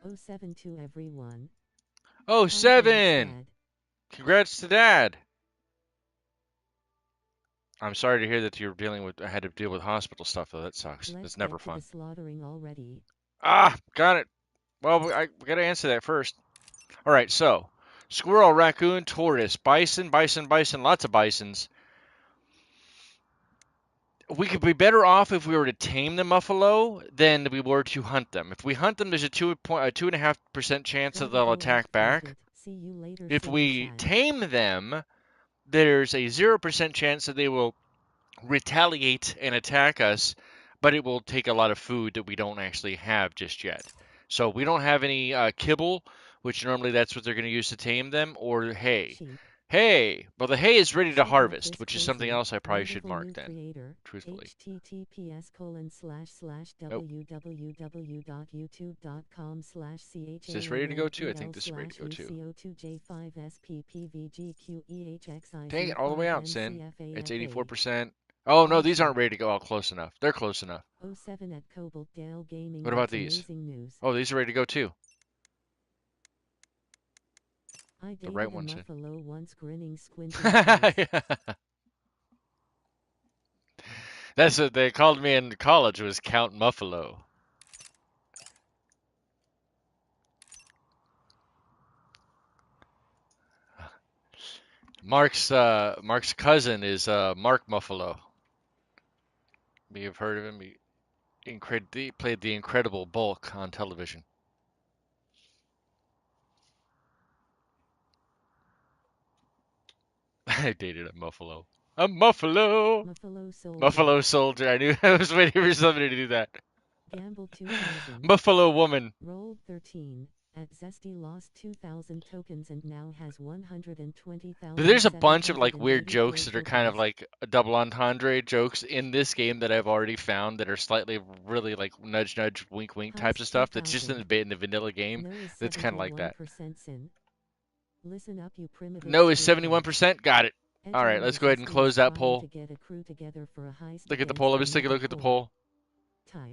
07 to everyone. 07! Congrats to Dad. I'm sorry to hear that you're I had to deal with hospital stuff though. That sucks. It's never fun. Got it. Well, we gotta answer that first. All right, so squirrel, raccoon, tortoise, bison, lots of bisons. We could be better off if we were to tame the buffalo than we were to hunt them. If we hunt them, there's a 2.5% chance that they'll attack back. If we tame them, there's a 0% chance that they will retaliate and attack us, but it will take a lot of food that we don't actually have just yet. So we don't have any kibble, which normally that's what they're going to use to tame them, or hay. Hay! Well, the hay is ready to harvest, which is something else I probably should mark then, truthfully. Is this ready to go too? I think this is ready to go too. Dang it, all the way out, Sin. It's 84%. Oh, no, these aren't ready to go out close enough. They're close enough. What about these? Oh, these are ready to go too. The right one's That's what they called me in college, was Count Muffalo. Mark's cousin is Mark Muffalo. You have heard of him. He played the Incredible Bulk on television. I dated a Muffalo. A Muffalo! Muffalo soldier. I knew I was waiting for somebody to do that. Gamble 2000. Buffalo woman. Rolled 13. At Zesty lost 2,000 tokens and now has 120,000. There's a bunch of like weird jokes that are kind of like double entendre jokes in this game that I've already found that are slightly really like nudge nudge wink wink types of stuff that's just in the vanilla game that's kind of like that. Listen up, you primitive. No is 71%. Got it. All right, let's go ahead and close that poll. Look at the poll. Let's take a look at the poll.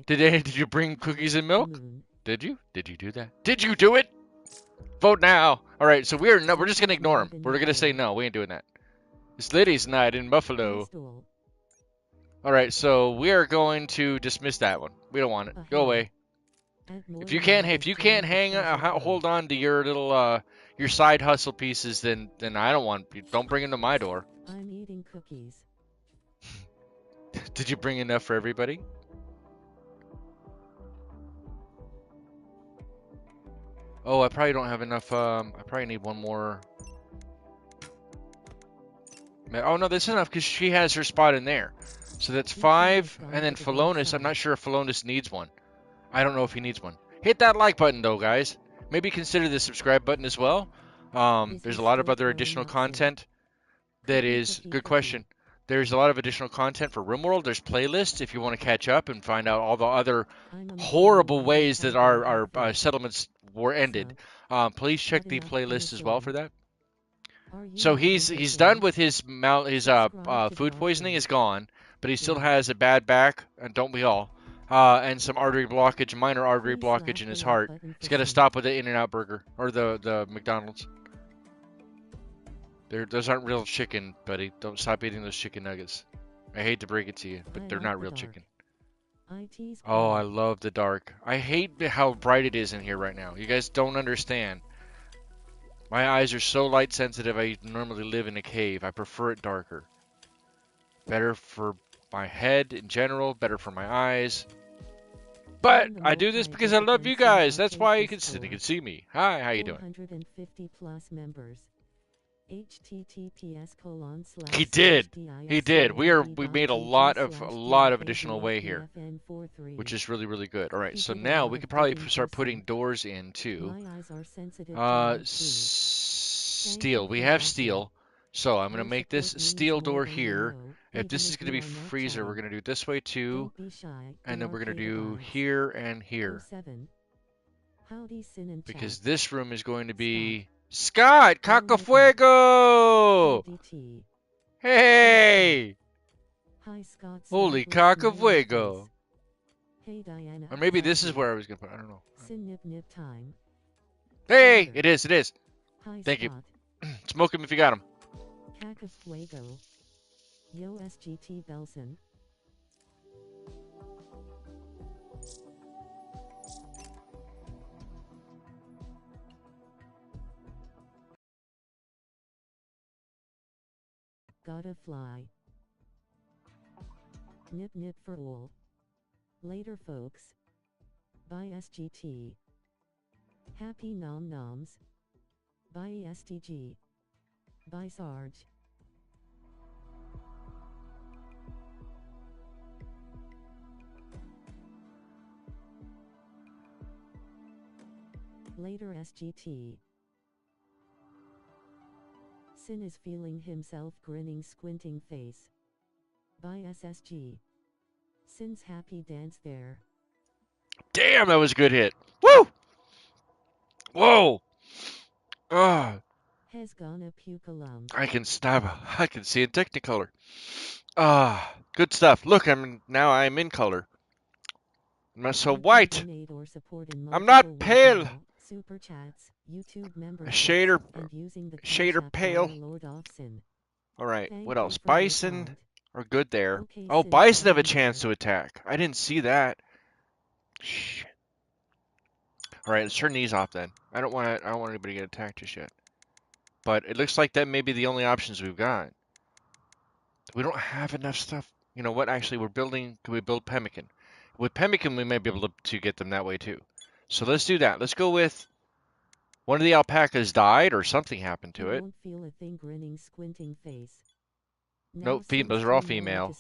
Did you bring cookies and milk? Did you? Did you do that? Did you do it? Vote now. All right, so we're just gonna ignore him. We're gonna say no. We ain't doing that. It's Ladies' Night in Buffalo. All right, so we are going to dismiss that one. We don't want it. Go away. If you can't hold on to your little your side hustle pieces, then I don't want. Don't bring them to my door. I'm eating cookies. Did you bring enough for everybody? Oh, I probably don't have enough. I probably need one more. Oh no, this is enough because she has her spot in there. So that's 5, and then Philonis. I'm not sure if Philonis needs one. I don't know if he needs one. Hit that like button though, guys. Maybe consider the subscribe button as well. There's a lot of other additional content. That is good question. There's a lot of additional content for RimWorld. There's playlists if you want to catch up and find out all the other horrible ways that our settlements were ended. Please check the playlist as well for that. So he's done with his food poisoning is gone, but he still has a bad back, and don't we all? And some artery blockage, minor artery blockage in his heart. He's got to stop with the In-N-Out burger or the McDonald's. Those aren't real chicken, buddy. Don't stop eating those chicken nuggets. I hate to break it to you, but they're not real chicken. Oh, I love the dark. I hate how bright it is in here right now. You guys don't understand. My eyes are so light sensitive. I normally live in a cave. I prefer it darker. Better for my head in general, better for my eyes. But I do this because I love you guys. That's why you can see me. Hi, how you doing? 150 plus members. He did. He did. We made a lot of additional way here, which is really good. All right, so now we could probably start putting doors in too. Steel. We have steel, so I'm gonna make this steel door here. If this is gonna be freezer, we're gonna do it this way too, and then we're gonna do here and here, because this room is going to be. Scott, Cacafuego! Hey! Holy Cacafuego! Or maybe this is where I was gonna put. I don't know. Hey, it is. Thank you. Smoke him if you got him. Cacafuego. Yo SGT Belson. Gotta fly. Nip nip for all. Later folks. Bye SGT. Happy nom noms. Bye STG. Bye Sarge. Later SGT. Sin is feeling himself grinning squinting face. By SSG. Sin's happy dance there. Damn, that was a good hit. Woo! Whoa! Ah. Has gone a puke alum. I can see in Technicolor. Ah, good stuff. Look, now I'm in color. I'm not so white. I'm not pale. Super chats, YouTube A shader pale. All right, what else? Bison are good there. Oh, bison have a chance to attack. I didn't see that. Shit. All right, let's turn these off then. I don't want anybody to get attacked just yet. But it looks like that may be the only options we've got. We don't have enough stuff. You know what? Actually, can we build pemmican? With pemmican, we may be able to get them that way too. So let's do that. Let's go with one of the alpacas died or something happened to it. Feel a thing grinning, squinting face. Nope, those are all female.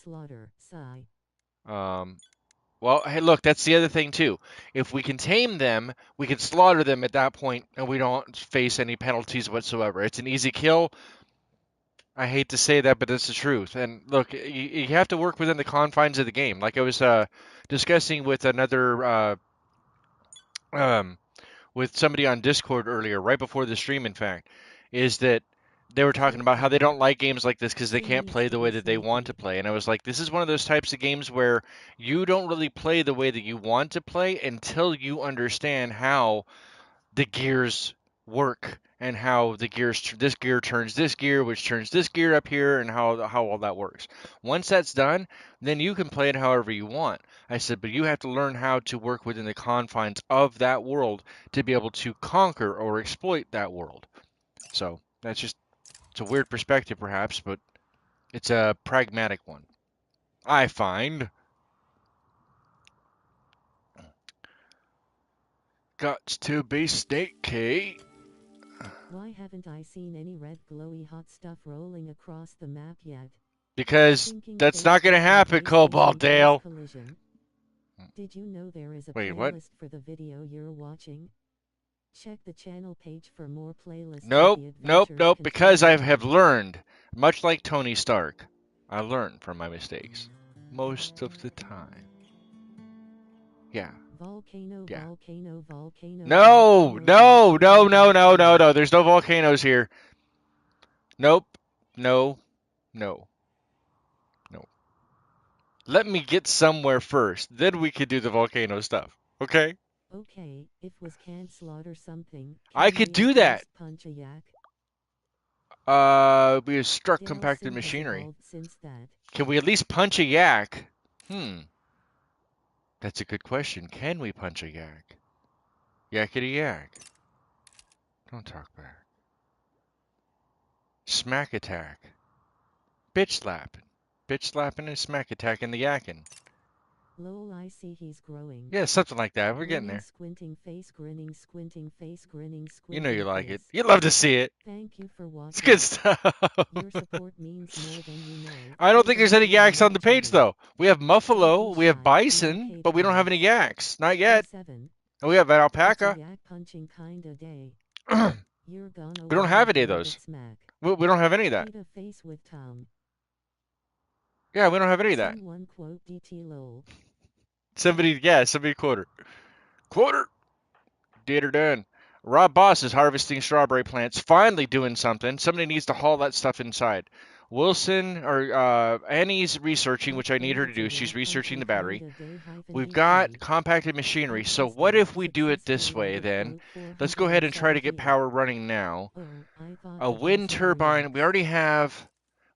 Well, hey, look, that's the other thing too. If we can tame them, we can slaughter them at that point, and we don't face any penalties whatsoever. It's an easy kill. I hate to say that, but it's the truth. And look, you have to work within the confines of the game. Like I was discussing with another with somebody on Discord earlier, right before the stream, in fact, is that they were talking about how they don't like games like this because they can't Singing play the way City that they want to Sneaky. play. And I was like, this is one of those types of games where you don't really play the way that you want to play until you understand how the gears work and how the gears this gear turns this gear, which turns this gear up here, and how all that works. Once that's done, then you can play it however you want. I said, but you have to learn how to work within the confines of that world to be able to conquer or exploit that world. So that's just it's a weird perspective, perhaps, but it's a pragmatic one. I find. Got to be snaky. Why haven't I seen any red glowy hot stuff rolling across the map yet? Because Thinking that's face not going to switching happen, face spinning Cobalt face Dale. collision. Did you know there is a Wait, what? playlist for the video you're watching? Check the channel page for more playlists. Nope, The nope, adventures nope. Because I have continue. learned, much like Tony Stark, I learn from my mistakes most of the time. Yeah, Volcano, yeah. volcano, volcano. No, Volcano, no, no, volcano, no, no, no, volcano. no. There's no volcanoes here. Nope, no, no, no. Let me get somewhere first. Then we could do the volcano stuff. Okay? Okay, if was can't slaughter something, I can could we do at that. least punch a yak? We have struck Dale compacted Sim has machinery. evolved since that. Can we at least punch a yak? That's a good question. Can we punch a yak? Yakety yak. Don't talk back. Smack attack. Bitch slapping. Bitch slapping and smack attacking the yakking. Lol, I see he's growing. Yeah, something like that. We're getting Grinning, there. squinting face, grinning, squinting face, grinning, You know you squinting like it. face. You love to see it. Thank you for It's good watching. stuff. Your support means more than you know. I don't You're think the there's any reason I yaks on love the page, chatting. though. We have Don't buffalo, be we have shy. bison, Relocate but we don't have any advice. yaks. Not yet. P7. And we have an It's a alpaca. yak punching kinda day. You're gonna We don't wanna have any of give those. it smack. We don't have any of that. Eat a face with Tom. Yeah, we don't have any of that. Someone quote DT lol. Somebody quarter. Quarter. Did or done. Rob Boss is harvesting strawberry plants. Finally doing something. Somebody needs to haul that stuff inside. Wilson or Annie's researching, which I need her to do. She's researching the battery. We've got compacted machinery. So what if we do it this way then? Let's go ahead and try to get power running now. A wind turbine. We already have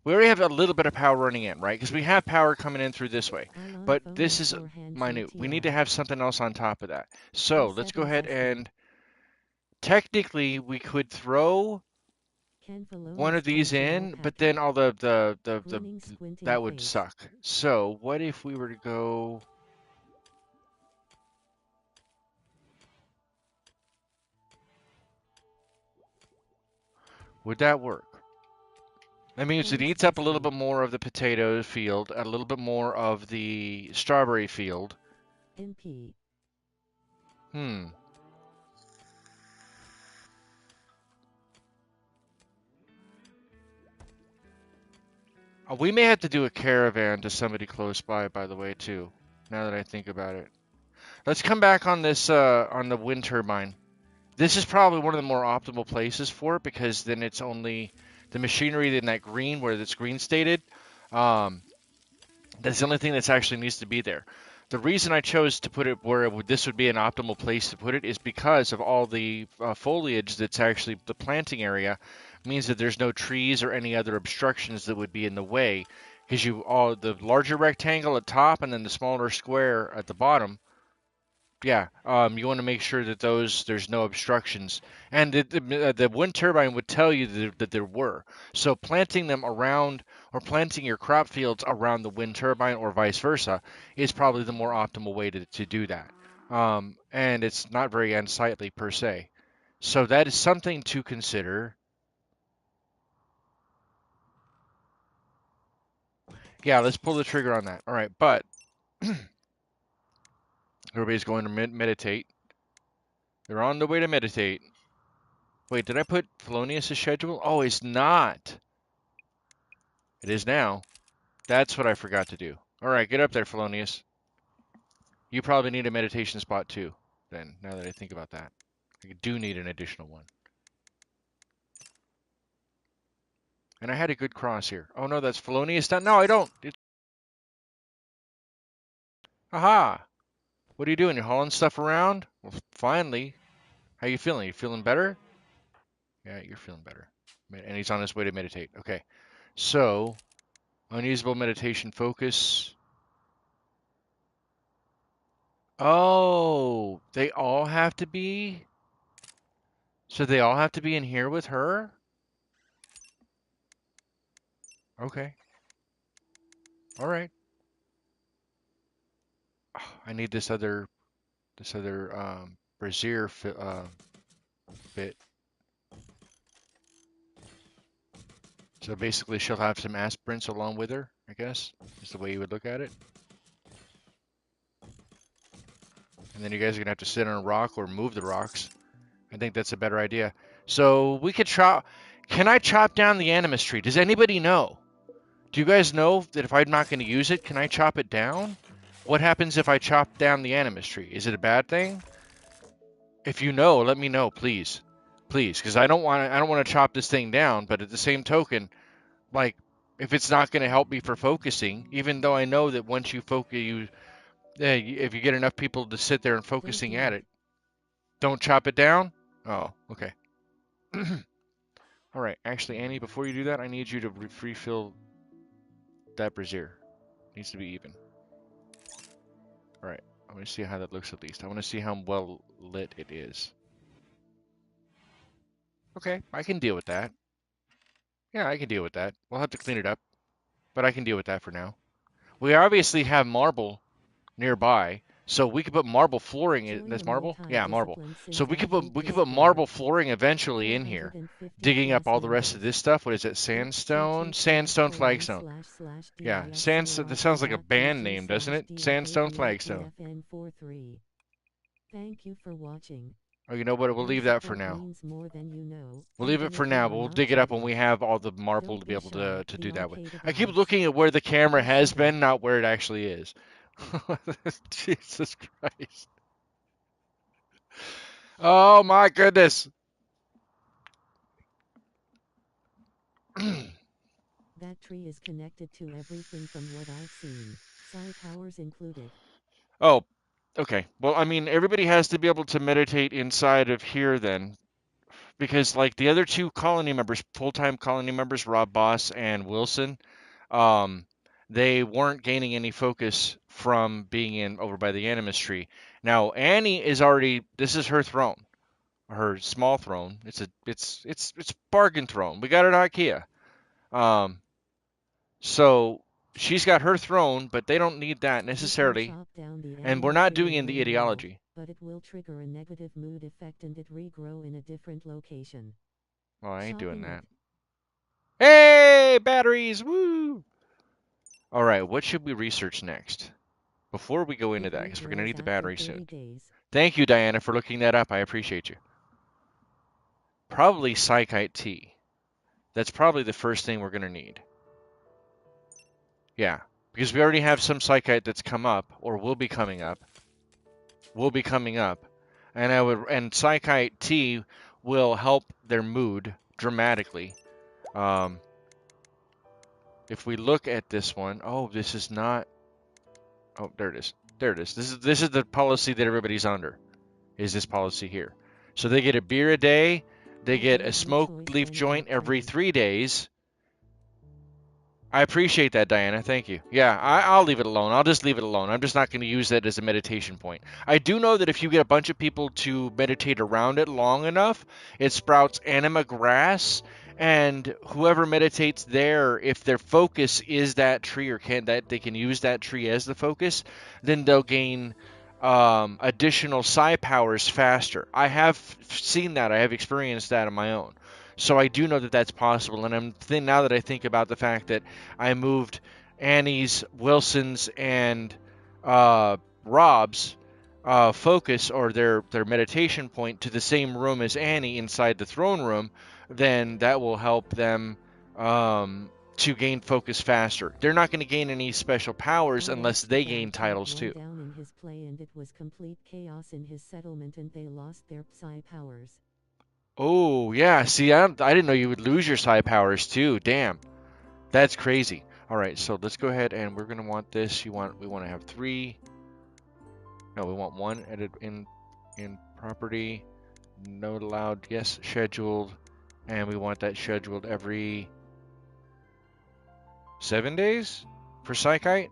a little bit of power running in, right? Because we have power coming in through this way. But this is minute. We need to have something else on top of that. So let's go ahead and technically we could throw one of these in, but then all the that would suck. So what if we were to go? Would that work? That means it eats up a little bit more of the potato field, a little bit more of the strawberry field. NP. We may have to do a caravan to somebody close by the way, too, now that I think about it. Let's come back on this, on the wind turbine. This is probably one of the more optimal places for it because then it's only the machinery in that green where it's green stated. That's the only thing that actually needs to be there. The reason I chose to put it where this would be an optimal place to put it is because of all the foliage that's actually the planting area means that there's no trees or any other obstructions that would be in the way because the larger rectangle at top and then the smaller square at the bottom. Yeah, you want to make sure that there's no obstructions, and the wind turbine would tell you that there were. So planting them around, or planting your crop fields around the wind turbine, or vice versa, is probably the more optimal way to do that. And it's not very unsightly per se. So that is something to consider. Yeah, let's pull the trigger on that. All right, but everybody's going to meditate. They're on the way to meditate. Wait, did I put Felonious' schedule? Oh, it's not. It is now. That's what I forgot to do. All right, get up there, Felonious. You probably need a meditation spot too, then, now that I think about that. You do need an additional one. And I had a good cross here. Oh no, that's felonious stunt. No, I don't. It's... Aha! What are you doing? You're hauling stuff around? Well, finally. How you feeling? You feeling better? Yeah, you're feeling better. And he's on his way to meditate. Okay. So, unusable meditation focus. Oh, they all have to be? So they all have to be in here with her? Okay. All right. I need this other brassiere bit. So basically she'll have some aspirants along with her, I guess, is the way you would look at it. And then you guys are gonna have to sit on a rock or move the rocks. I think that's a better idea. So we could chop. Can I chop down the animus tree? Does anybody know? Do you guys know that if I'm not going to use it, can I chop it down? What happens if I chop down the animus tree? Is it a bad thing? If you know, let me know, please, please, because I don't want to chop this thing down. But at the same token, like, if it's not going to help me for focusing, even though I know that once you focus, if you get enough people to sit there and focusing at it, don't chop it down. Oh, okay. All right. Actually, Annie, before you do that, I need you to refill that brazier. It needs to be even. All right. I want to see how that looks at least. I want to see how well lit it is. Okay, I can deal with that. Yeah, I can deal with that. We'll have to clean it up, but I can deal with that for now. We obviously have marble nearby, so we could put marble flooring in. That's marble? Yeah, marble. So we could put marble flooring eventually in here, digging up all the rest of this stuff. What is it? Sandstone? Sandstone flagstone. Yeah, sandstone. That sounds like a band name, doesn't it? Sandstone flagstone. Thank you for watching. Oh, you know what? We'll leave that for now. We'll leave it for now, but we'll dig it up when we have all the marble to be able to do that with. I keep looking at where the camera has been, not where it actually is. Jesus Christ. Oh my goodness. That tree is connected to everything from what I've seen. Psi powers included. Oh, okay. Well, I mean, everybody has to be able to meditate inside of here then. Because like the other two colony members, full-time colony members, Rob Boss and Wilson, um, they weren't gaining any focus from being in over by the animus tree. Now Annie is already. This is her throne, her small throne. It's bargain throne. We got it at IKEA. Um, so she's got her throne, but they don't need that necessarily. And we're not doing in the ideology. But it will trigger a negative mood effect and it regrow in a different location. Well, I ain't doing that. Hey, batteries! Woo! All right, what should we research next? Before we go into that, because we're going to need the battery soon. Thank you, Diana, for looking that up. I appreciate you. Probably Psychite T. That's probably the first thing we're going to need. Yeah, because we already have some Psychite that's come up, or will be coming up. And Psychite T will help their mood dramatically. If we look at this one, oh, this is not. Oh, there it is. There it is. This is the policy that everybody's under. Is this policy here? So they get a beer a day. They get a smoked leaf joint every 3 days. I appreciate that, Diana. Thank you. Yeah, I'll leave it alone. I'll just leave it alone. I'm just not going to use that as a meditation point. I do know that if you get a bunch of people to meditate around it long enough, it sprouts anima grass, and whoever meditates there, if their focus is that tree or they can use that tree as the focus, then they'll gain additional psi powers faster. I have seen that. I have experienced that on my own. So I do know that that's possible, and now that I think about the fact that I moved Annie's, Wilson's, and Rob's focus or their meditation point to the same room as Annie inside the throne room, then that will help them to gain focus faster. They're not going to gain any special powers unless they gain titles too. Down in his play and it was complete chaos in his settlement and they lost their psi powers. Oh, yeah. See, I didn't know you would lose your psi powers too. Damn. That's crazy. All right, so let's go ahead and we're gonna want this. We want to have three. No, we want one edit in property. Note allowed. Yes, scheduled, and we want that scheduled every 7 days for Psychite.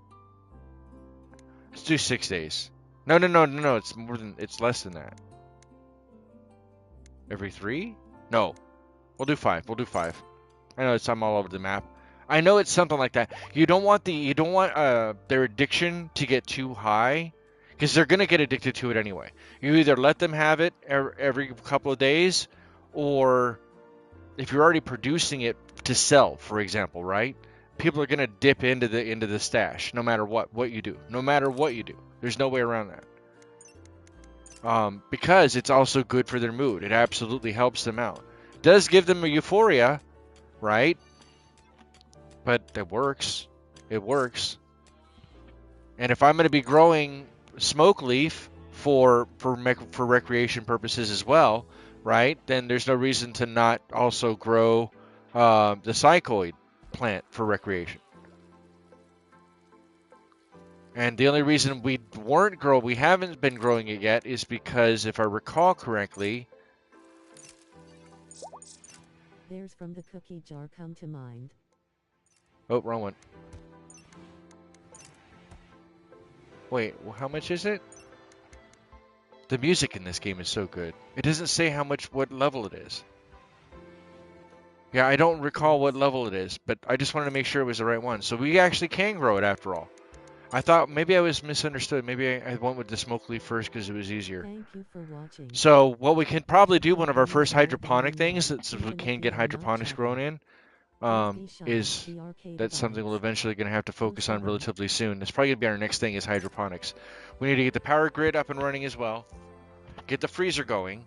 Let's do 6 days. No, no, no, no, no. It's less than that. Every three? No, we'll do five. We'll do five. I know I'm all over the map. I know it's something like that. You don't want their addiction to get too high, because they're gonna get addicted to it anyway. You either let them have it every couple of days, or if you're already producing it to sell, for example, right? People are gonna dip into the stash no matter what you do. No matter what you do, there's no way around that. Because it's also good for their mood. It absolutely helps them out. Does give them a euphoria, right? But it works. It works. And if I'm going to be growing smoke leaf for recreation purposes as well, right? Then there's no reason to not also grow the psychoid plant for recreation. And the only reason we haven't been growing it yet is because, if I recall correctly, There's from the cookie jar come to mind. oh, wrong one. Wait, well, how much is it? The music in this game is so good. It doesn't say what level it is. Yeah, I don't recall what level it is, but I just wanted to make sure it was the right one. So we actually can grow it after all. I thought maybe I was misunderstood. Maybe I went with the smoke leaf first because it was easier. Thank you for watching. So what we can probably do, one of our first hydroponic things, so we can get hydroponics grown in, is that's something we'll eventually going to have to focus on relatively soon. It's probably going to be our next thing is hydroponics. We need to get the power grid up and running as well. Get the freezer going.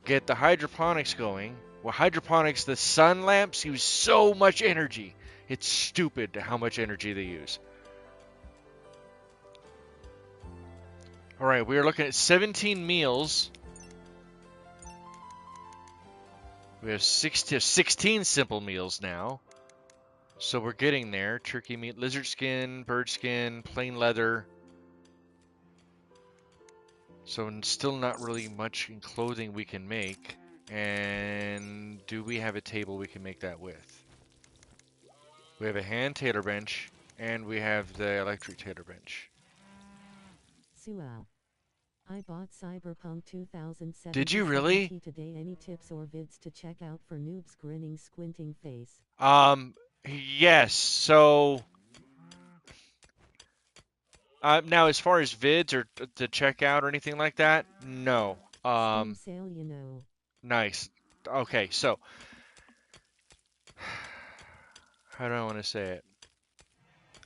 Get the hydroponics going. Well, hydroponics, the sun lamps use so much energy. It's stupid how much energy they use. All right, we are looking at 17 meals. We have 16 simple meals now. So we're getting there. Turkey meat, lizard skin, bird skin, plain leather. So still not really much in clothing we can make. And do we have a table we can make that with? We have a hand tailor bench, and we have the electric tailor bench. Sual. I bought Cyberpunk 2077 Did you really? today. Any tips or vids to check out for noobs grinning squinting face? Yes. So now as far as vids or to check out or anything like that, no. Steam sale, you know. Nice. Okay, so how do I want to say it?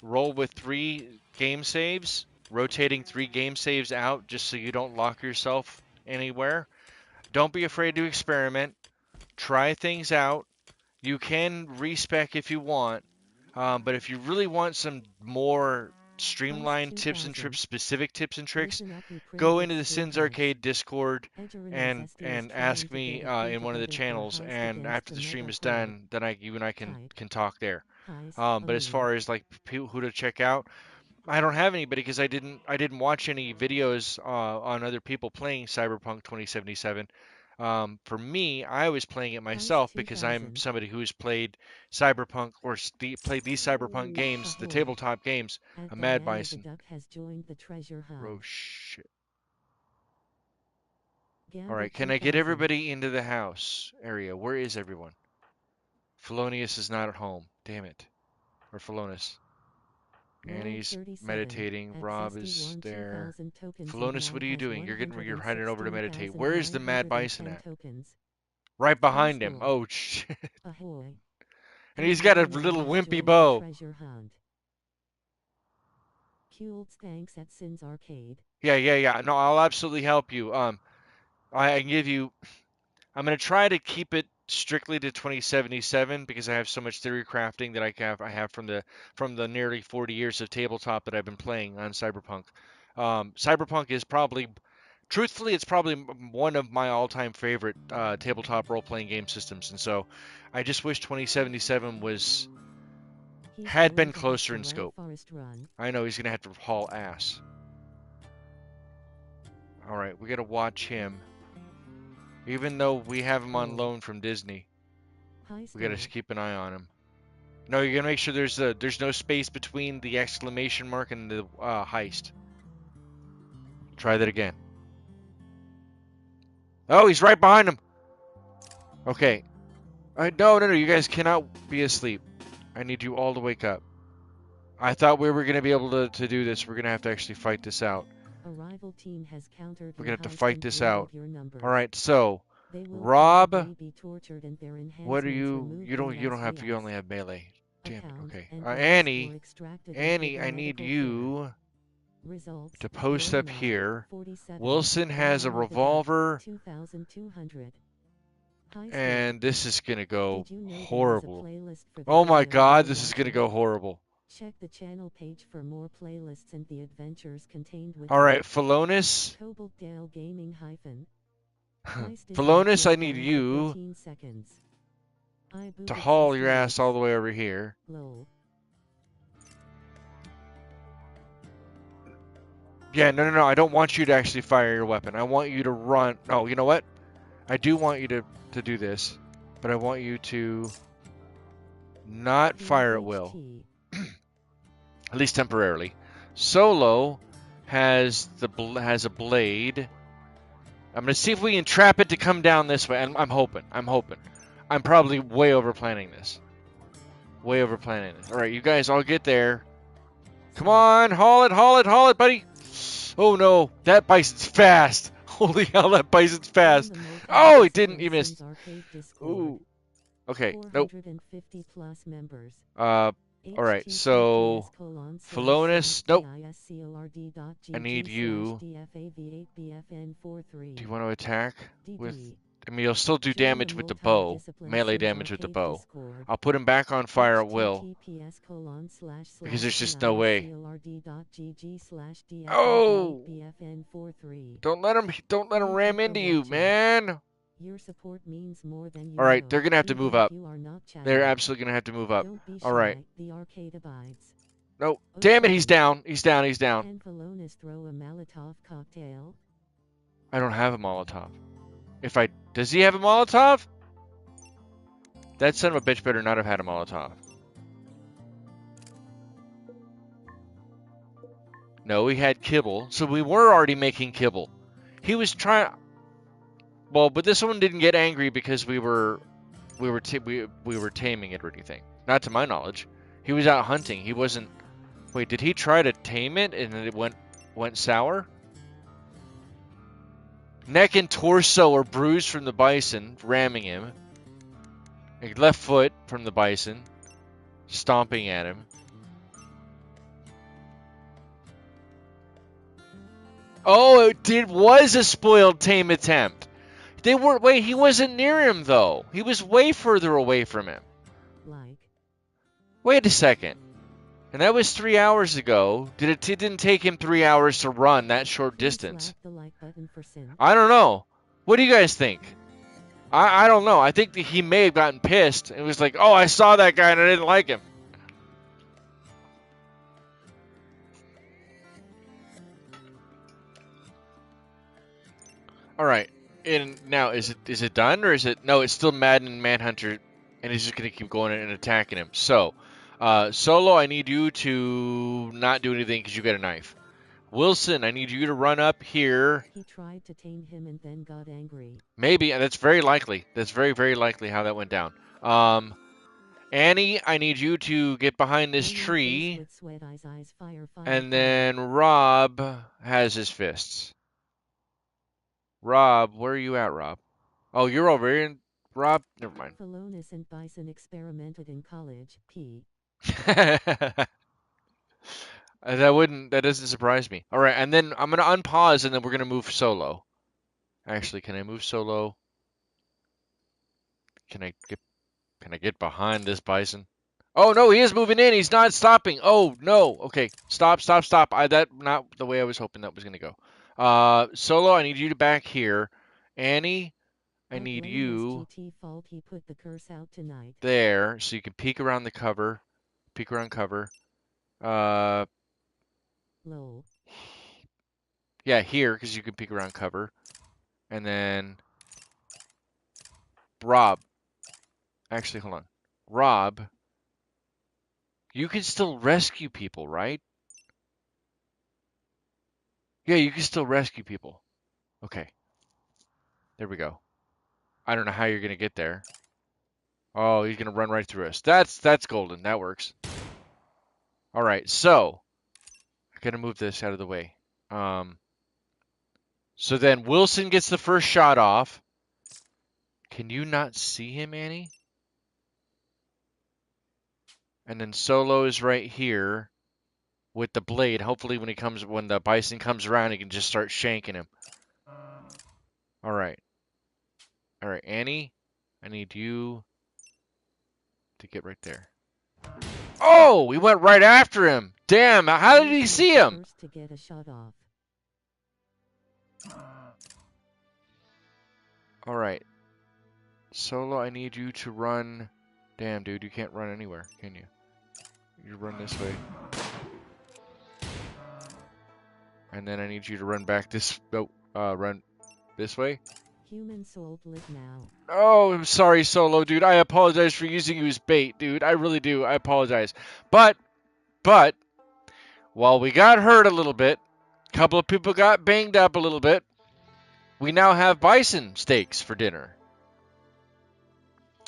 Roll with 3 game saves, rotating 3 game saves out just so you don't lock yourself anywhere. Don't be afraid to experiment. Try things out. You can respec if you want, but if you really want some more streamlined tips and tricks, specific tips and tricks, go into the Sins Arcade Discord and ask me in one of the channels. And after the stream is done, then you and I can talk there. But as far as like who to check out, I don't have anybody because I didn't watch any videos on other people playing Cyberpunk 2077. For me, I was playing it myself because I'm somebody who's played Cyberpunk or played these Cyberpunk games, the tabletop games. A Mad Bison. Oh shit. All right, can I get everybody into the house area? Where is everyone? Felonius is not at home. Damn it. Or Felonius. Annie's meditating. Rob is there. Felonius, what are you doing? You're heading over to meditate. Where is the Mad Bison at? Right behind him. Oh shit. And he's got a little wimpy bow. Thanks at Sins Arcade. Yeah. No, I'll absolutely help you. I can give you. I'm gonna try to keep it strictly to 2077 because I have so much theory crafting that I have from the nearly 40 years of tabletop that I've been playing on Cyberpunk. Cyberpunk is probably truthfully, it's probably one of my all-time favorite tabletop role-playing game systems, and so I just wish 2077 had been closer in scope. I know he's gonna have to haul ass. All right, we gotta watch him, even though we have him on loan from Disney. We gotta keep an eye on him. No, you gotta make sure there's no space between the exclamation mark and the heist. Try that again. Oh, he's right behind him. Okay. No, you guys cannot be asleep. I need you all to wake up. I thought we were gonna be able to do this. We're gonna have to actually fight this out. We're gonna have to fight this out. All right, so Rob, what are you? You don't have. You only have melee. Damn it. Okay. Annie, I need you to post up here. Wilson has a revolver, and this is gonna go horrible. Oh my God, this is gonna go horrible. Check the channel page for more playlists and the adventures contained within. All right, Felonis. Cobaltdale Gaming Felonis, I need you to haul your ass all the way over here. Yeah, no. I don't want you to actually fire your weapon. I want you to run. Oh, you know what? I do want you to do this, but I want you to not fire at will. At least temporarily. Solo has a blade. I'm gonna see if we can trap it to come down this way. I'm hoping. I'm probably way over planning this. All right, you guys all get there. Come on, haul it, buddy. Oh no, that bison's fast. Holy hell, that bison's fast. Oh, he didn't. He missed. Ooh. Okay. Nope. All right, so Felonis, nope. I need you. Do you want to attack with? I mean, you'll still do damage with the bow, melee damage with the bow. I'll put him back on fire at will, because there's just no way. Oh! Don't let him ram into you, man. Your support means more than you All right, know. they're gonna have to move up. They're They're absolutely gonna have to move up. All right. The arcade abides. No, damn it, he's down. He's down. Can Felonis throw a Molotov cocktail? I don't have a Molotov. Does he have a Molotov? That son of a bitch better not have had a Molotov. No, he had kibble. So we were already making kibble. He was trying. Well, but this one didn't get angry because we were taming it or anything. Not to my knowledge. He was out hunting. He wasn't. Wait, did he try to tame it and then it went sour? Neck and torso are bruised from the bison ramming him. Left foot from the bison stomping at him. Oh, it was a spoiled tame attempt. Wait, he wasn't near him though. He was way further away from him. Wait a second. And that was 3 hours ago. It didn't take him 3 hours to run that short distance? I don't know. What do you guys think? I don't know. I think that he may have gotten pissed. It was like, oh, I saw that guy and I didn't like him. All right. And now, is it done or is it? No, it's still Madden and Manhunter, and he's just gonna keep going and attacking him. So, Solo, I need you to not do anything because you got a knife. Wilson, I need you to run up here. He tried to tame him and then got angry. Maybe, and that's very likely. That's very, very likely how that went down. Annie, I need you to get behind this tree. And then Rob has his fists. Rob, where are you at, Rob? Oh, you're over here. Rob, never mind. Felonis and Bison experimented in college. That doesn't surprise me. All right, and then I'm gonna unpause, and then we're gonna move Solo. Actually, can I move Solo? Can I get behind this Bison? Oh no, he is moving in. He's not stopping. Oh no. Okay, stop, stop, stop. That not the way I was hoping that was gonna go. Solo, I need you to back here. Annie, I need you fault he put the curse out tonight. there so you can peek around the cover. Peek around cover. Uh, Lol. yeah, here because you can peek around cover. And then Rob. Actually, hold on. Rob, you can still rescue people, right? Yeah, you can still rescue people. Okay, there we go. I don't know how you're gonna get there. Oh, he's gonna run right through us. That's golden. That works. All right, so I gotta move this out of the way. So then Wilson gets the first shot off. Can you not see him, Annie? And then Solo is right here with the blade. Hopefully, when the bison comes around, he can just start shanking him. All right, all right, Annie, I need you to get right there. Oh, we went right after him. Damn, how did he see him? First to get a shot off. All right. Solo, I need you to run. Damn, dude, you can't run anywhere, can you? You run this way. And then I need you to run back this. Oh, run this way. Human soul lit now. Oh, I'm sorry, Solo, dude. I apologize for using you as bait, dude. I really do. I apologize. But, while we got hurt a little bit, a couple of people got banged up a little bit, we now have bison steaks for dinner.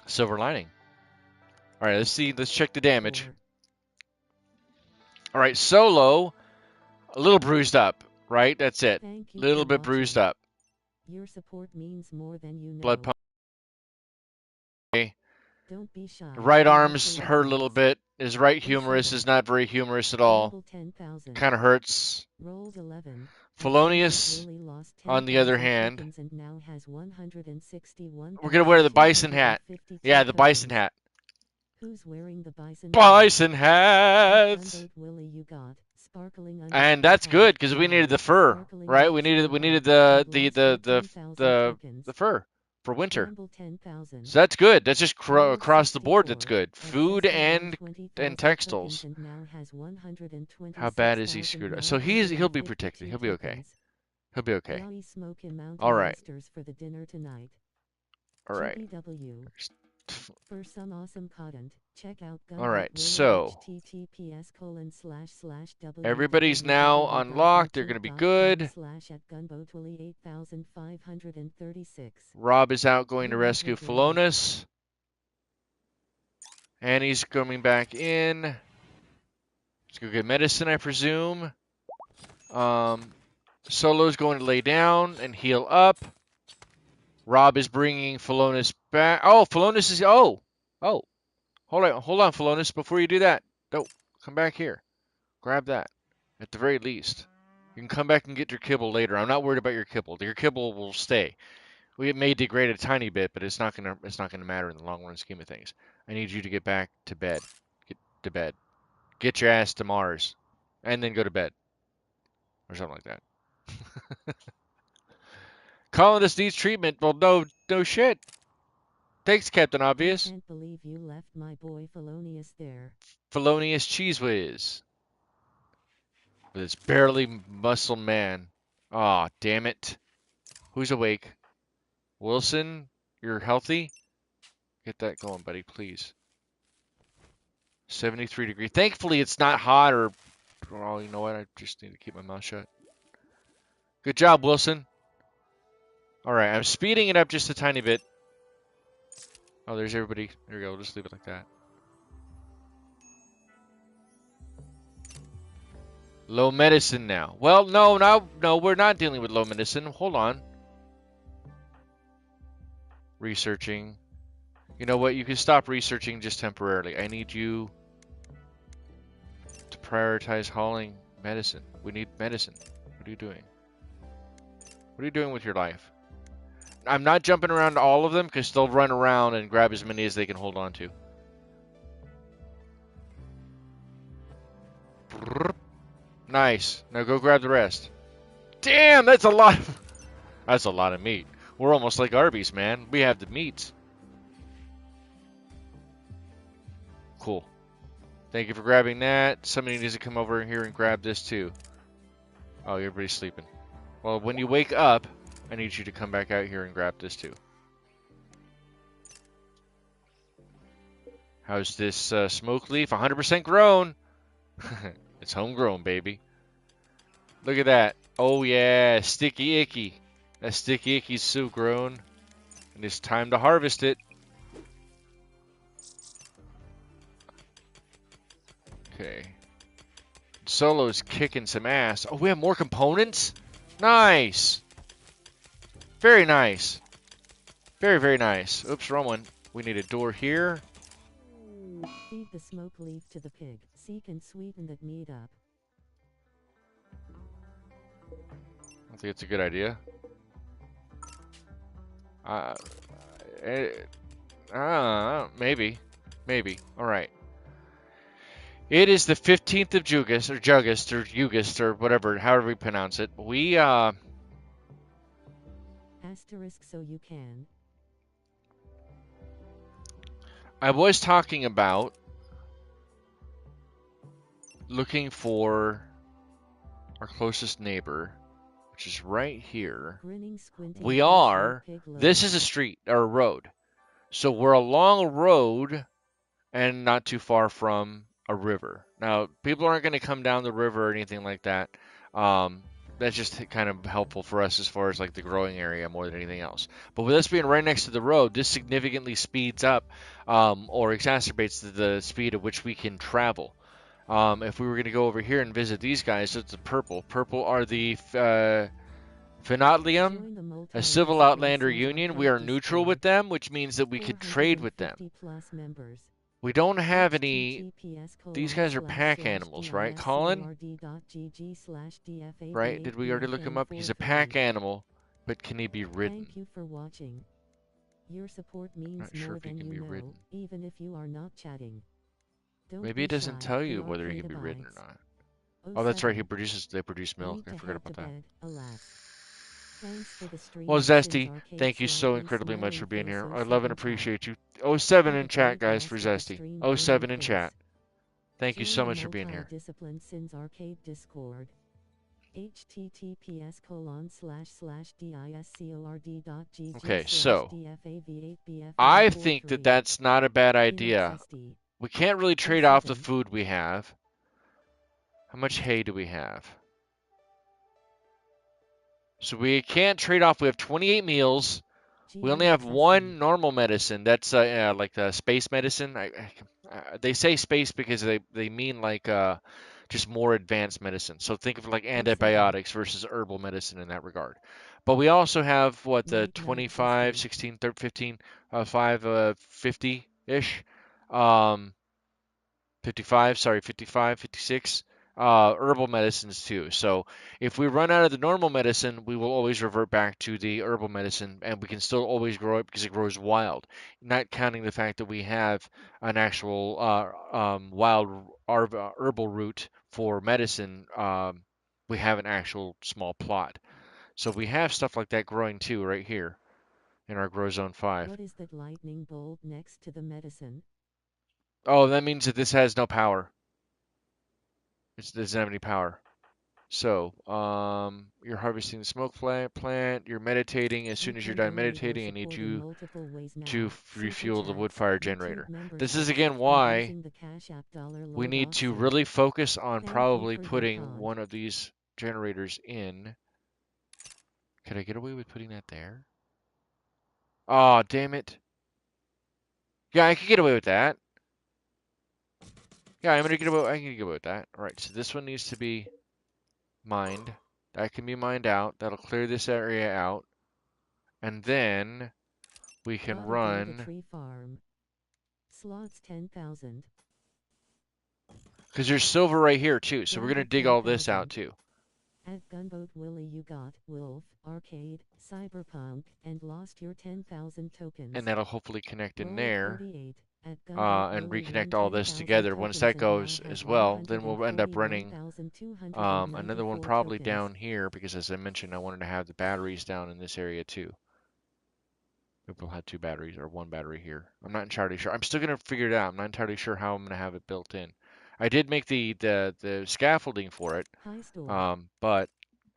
Silver lining. All right, let's see. Let's check the damage. All right, Solo, a little bruised up, right? That's it. A little bit bruised up. Your support means more than you know. Blood pump. Don't be shy. Right arm's hurt a little bit. His right humerus is not very humorous at all. Kind of hurts. Rolls 11. Felonious, on the other hand, and now has we're gonna wear the bison hat. Yeah, the bison hat. Who's wearing the bison hats? And that's good because we needed the fur, right? We needed the fur for winter. So that's good. That's just across the board. That's good. Food and textiles. How bad is he screwed up? So he'll be protected. He'll be okay. He'll be okay. All right. All right. For some awesome content, check out all right, so everybody's now unlocked. They're going to be good. Rob is out going to rescue Felonious. Annie's coming back in. Let's go get medicine, I presume. Solo's going to lay down and heal up. Rob is bringing Felonious back. Oh, Felonious is... Oh! Hold on, Felonious. Before you do that, come back here. Grab that, at the very least. You can come back and get your kibble later. I'm not worried about your kibble. Your kibble will stay. It may degrade a tiny bit, but it's not gonna matter in the long run scheme of things. I need you to get back to bed. Get to bed. Get your ass to Mars, and then go to bed, or something like that. Colonist needs treatment. Well, no shit. Thanks, Captain Obvious. I can't believe you left my boy Felonious there. Felonious Cheese Whiz. With his barely muscle man. Aw, damn it. Who's awake? Wilson, you're healthy? Get that going, buddy, please. 73 degree. Thankfully, it's not hot or... Oh, you know what? I just need to keep my mouth shut. Good job, Wilson. All right, I'm speeding it up just a tiny bit. Oh, there's everybody. There we go. We'll just leave it like that. Low medicine now. Well, no, we're not dealing with low medicine. Hold on. Researching. You know what? You can stop researching just temporarily. I need you to prioritize hauling medicine. We need medicine. What are you doing? What are you doing with your life? I'm not jumping around to all of them because they'll run around and grab as many as they can hold on to. Nice. Now go grab the rest. Damn, that's a lot. That's a lot of meat. We're almost like Arby's, man. We have the meats. Cool. Thank you for grabbing that. Somebody needs to come over here and grab this too. Oh, everybody's sleeping. Well, when you wake up, I need you to come back out here and grab this too. How's this smoke leaf? 100% grown. It's homegrown, baby. Look at that. Oh yeah, sticky icky. That sticky icky's so grown. And it's time to harvest it. Okay. Solo's kicking some ass. Oh, we have more components? Nice. Very nice. Very, very nice. Oops, wrong one. We need a door here. Feed the smoke leaf to the pig. Seek and sweeten that meat up. I think it's a good idea. Maybe. Maybe. Alright. It is the 15th of Jugust, or Jugust, or Yugust, or whatever, however we pronounce it. We, Asterisk so you can. I was talking about looking for our closest neighbor, which is right here. We are, this is a street, or a road. So we're along a road and not too far from a river. Now, people aren't going to come down the river or anything like that. That's just kind of helpful for us as far as like the growing area more than anything else. But with us being right next to the road, this significantly speeds up or exacerbates the speed at which we can travel. If we were going to go over here and visit these guys, it's the purple. Purple are the Phenotlium, a civil outlander union. We are neutral with them, which means that we could trade with them. We don't have any. These guys are pack animals, right, Colin? Right? Did we already look him up? He's a pack animal, but can he be ridden? Thank you for watching. Your support means Not sure more if he than can you be know, ridden. even if you are not chatting. Don't Maybe be it doesn't shy, tell we you are whether he can be creative ridden or eyes. not. Oh, that's right. They produce I milk. need I to forgot head about to that. bed, alas. Thanks for the stream Well, and Sin's Zesty, arcade thank you so slapping incredibly much smiling for being face here. oh I love and 7 chat. appreciate you. Oh, 7 Be in the chat, great guys, for guest of the Zesty. stream Oh, burning 7 in face. chat. Thank you Join so the much for being here. multi-discipline Sin's arcade Discord. https://discord.gg/dfav8bf143. Okay, so I think that that's not a bad idea. We can't really trade off the food we have. How much hay do we have? So we can't trade off. We have 28 meals. We only have one normal medicine. That's like the space medicine. They say space because they mean like just more advanced medicine. So think of like antibiotics versus herbal medicine in that regard. But we also have what the 25, 16, 13, 15, 5, 50-ish. 55, sorry, 55, 56 herbal medicines too. So if we run out of the normal medicine, we will always revert back to the herbal medicine, and we can still always grow it because it grows wild. Not counting the fact that we have an actual wild herbal root for medicine. We have an actual small plot. So we have stuff like that growing too right here in our Grow Zone 5. What is that lightning bolt next to the medicine? Oh, that means that this has no power. It doesn't have any power. So, you're harvesting the smoke plant, you're meditating. As soon as you're done meditating, I need you to refuel the wood fire generator. This is again why we need to really focus on probably putting one of these generators in. Could I get away with putting that there? Oh, damn it. Yeah, I could get away with that. Yeah, I can get away with that. Alright, so this one needs to be mined. That can be mined out. That'll clear this area out. And then we can run. Tree farm. Slots 10,000. Because there's silver right here too, so we're gonna dig all this out too. At Gunboat Willie you got Wolf, Arcade, Cyberpunk, and lost your 10,000 tokens. And that'll hopefully connect in Roll there. 38. At Gunboat And Willie reconnect won all this 10,000 together. Once that tokens and now goes has as well, then we'll end up running 141,294 another one probably tokens. down here because, as I mentioned, I wanted to have the batteries down in this area too. Maybe we'll have 2 batteries or 1 battery here. I'm not entirely sure. I'm still gonna figure it out. I'm not entirely sure how I'm gonna have it built in. I did make the scaffolding for it, High store. but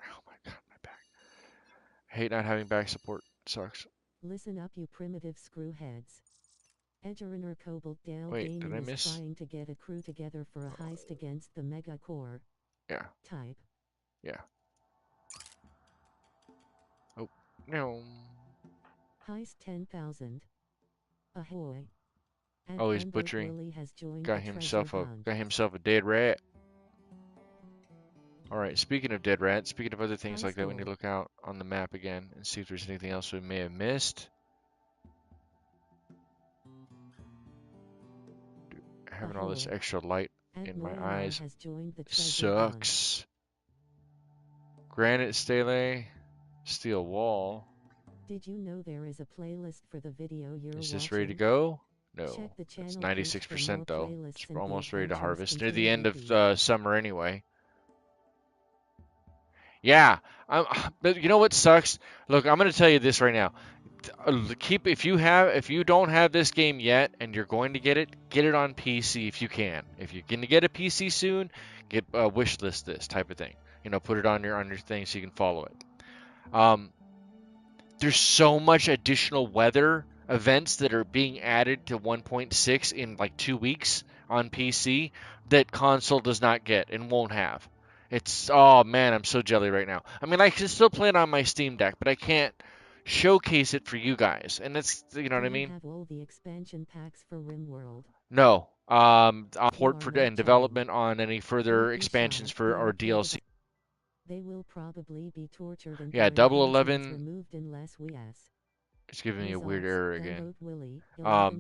oh my god, my back. I hate not having back support. It sucks. Listen up, you primitive screwheads. Edgeriner Cobalt Dale Wait, did I Gaming is miss? trying to get a crew together for a heist against the Mega Core. Yeah. Type. Yeah. Oh no. Heist 10,000. Ahoy. And Oh, he's Gunboat butchering. Willie has joined Got the treasure hunt. himself a dead rat. All right. Speaking of dead rats, speaking of other things High like that, we need to score. look out on the map again and see if there's anything else we may have missed. Having all this Ahoy. extra light And in my Noir eyes has joined the treasure sucks. Granite stele, steel wall. hunt. Did you know there is a playlist for the video you're Is watching? this ready to go? No. Check the It's channel 96% though. playlists It's and the almost ready to adventures harvest. Near the end continue. of summer anyway. Yeah. But you know what sucks? Look, I'm gonna tell you this right now. If you don't have this game yet and you're going to get it on PC if you can. If you're going to get a PC soon, get wish list this type of thing. You know, put it on your thing so you can follow it. There's so much additional weather events that are being added to 1.6 in like 2 weeks on PC that console does not get and won't have. Oh man, I'm so jelly right now. I mean, I can still play it on my Steam Deck, but I can't showcase it for you guys. And that's, you know what I Do you mean? have all the expansion packs for RimWorld? No. I'll You port are for not and development on any further Don't be expansions shy, for they or will kill DLC. They will probably be tortured and Yeah, their Double enhancements 11. removed unless we ask. It's giving me a weird Results, error again. Gunboat Willie,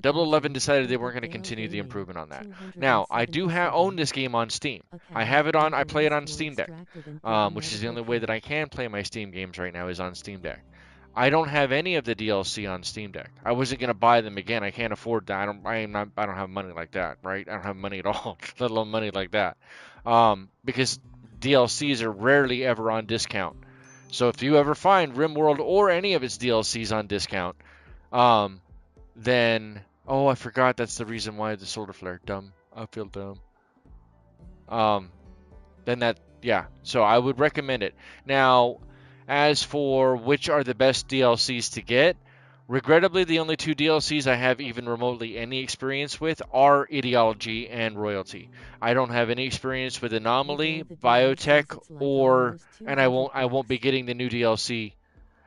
Double 11 11,000. decided they weren't Cobalt going to Dale continue the Gaming, improvement on that. Now, I do own 277. this game on Steam. I Account, have it on. and I the play it rest on were Steam Deck, extracted and given which is the medical only way that care. I can play my Steam games right now is on Steam Deck. I don't have any of the DLC on Steam Deck. I wasn't gonna buy them again. I can't afford that. I don't have money like that, right? I don't have money at all, let alone money like that. Because DLCs are rarely ever on discount. So if you ever find RimWorld or any of its DLCs on discount, then I forgot that's the reason why the solar flare. Dumb. I feel dumb. Um, then that yeah. So I would recommend it. Now, as for which are the best DLCs to get, regrettably the only 2 DLCs I have even remotely any experience with are Ideology and Royalty. I don't have any experience with Anomaly, Biotech, or and I won't be getting the new DLC.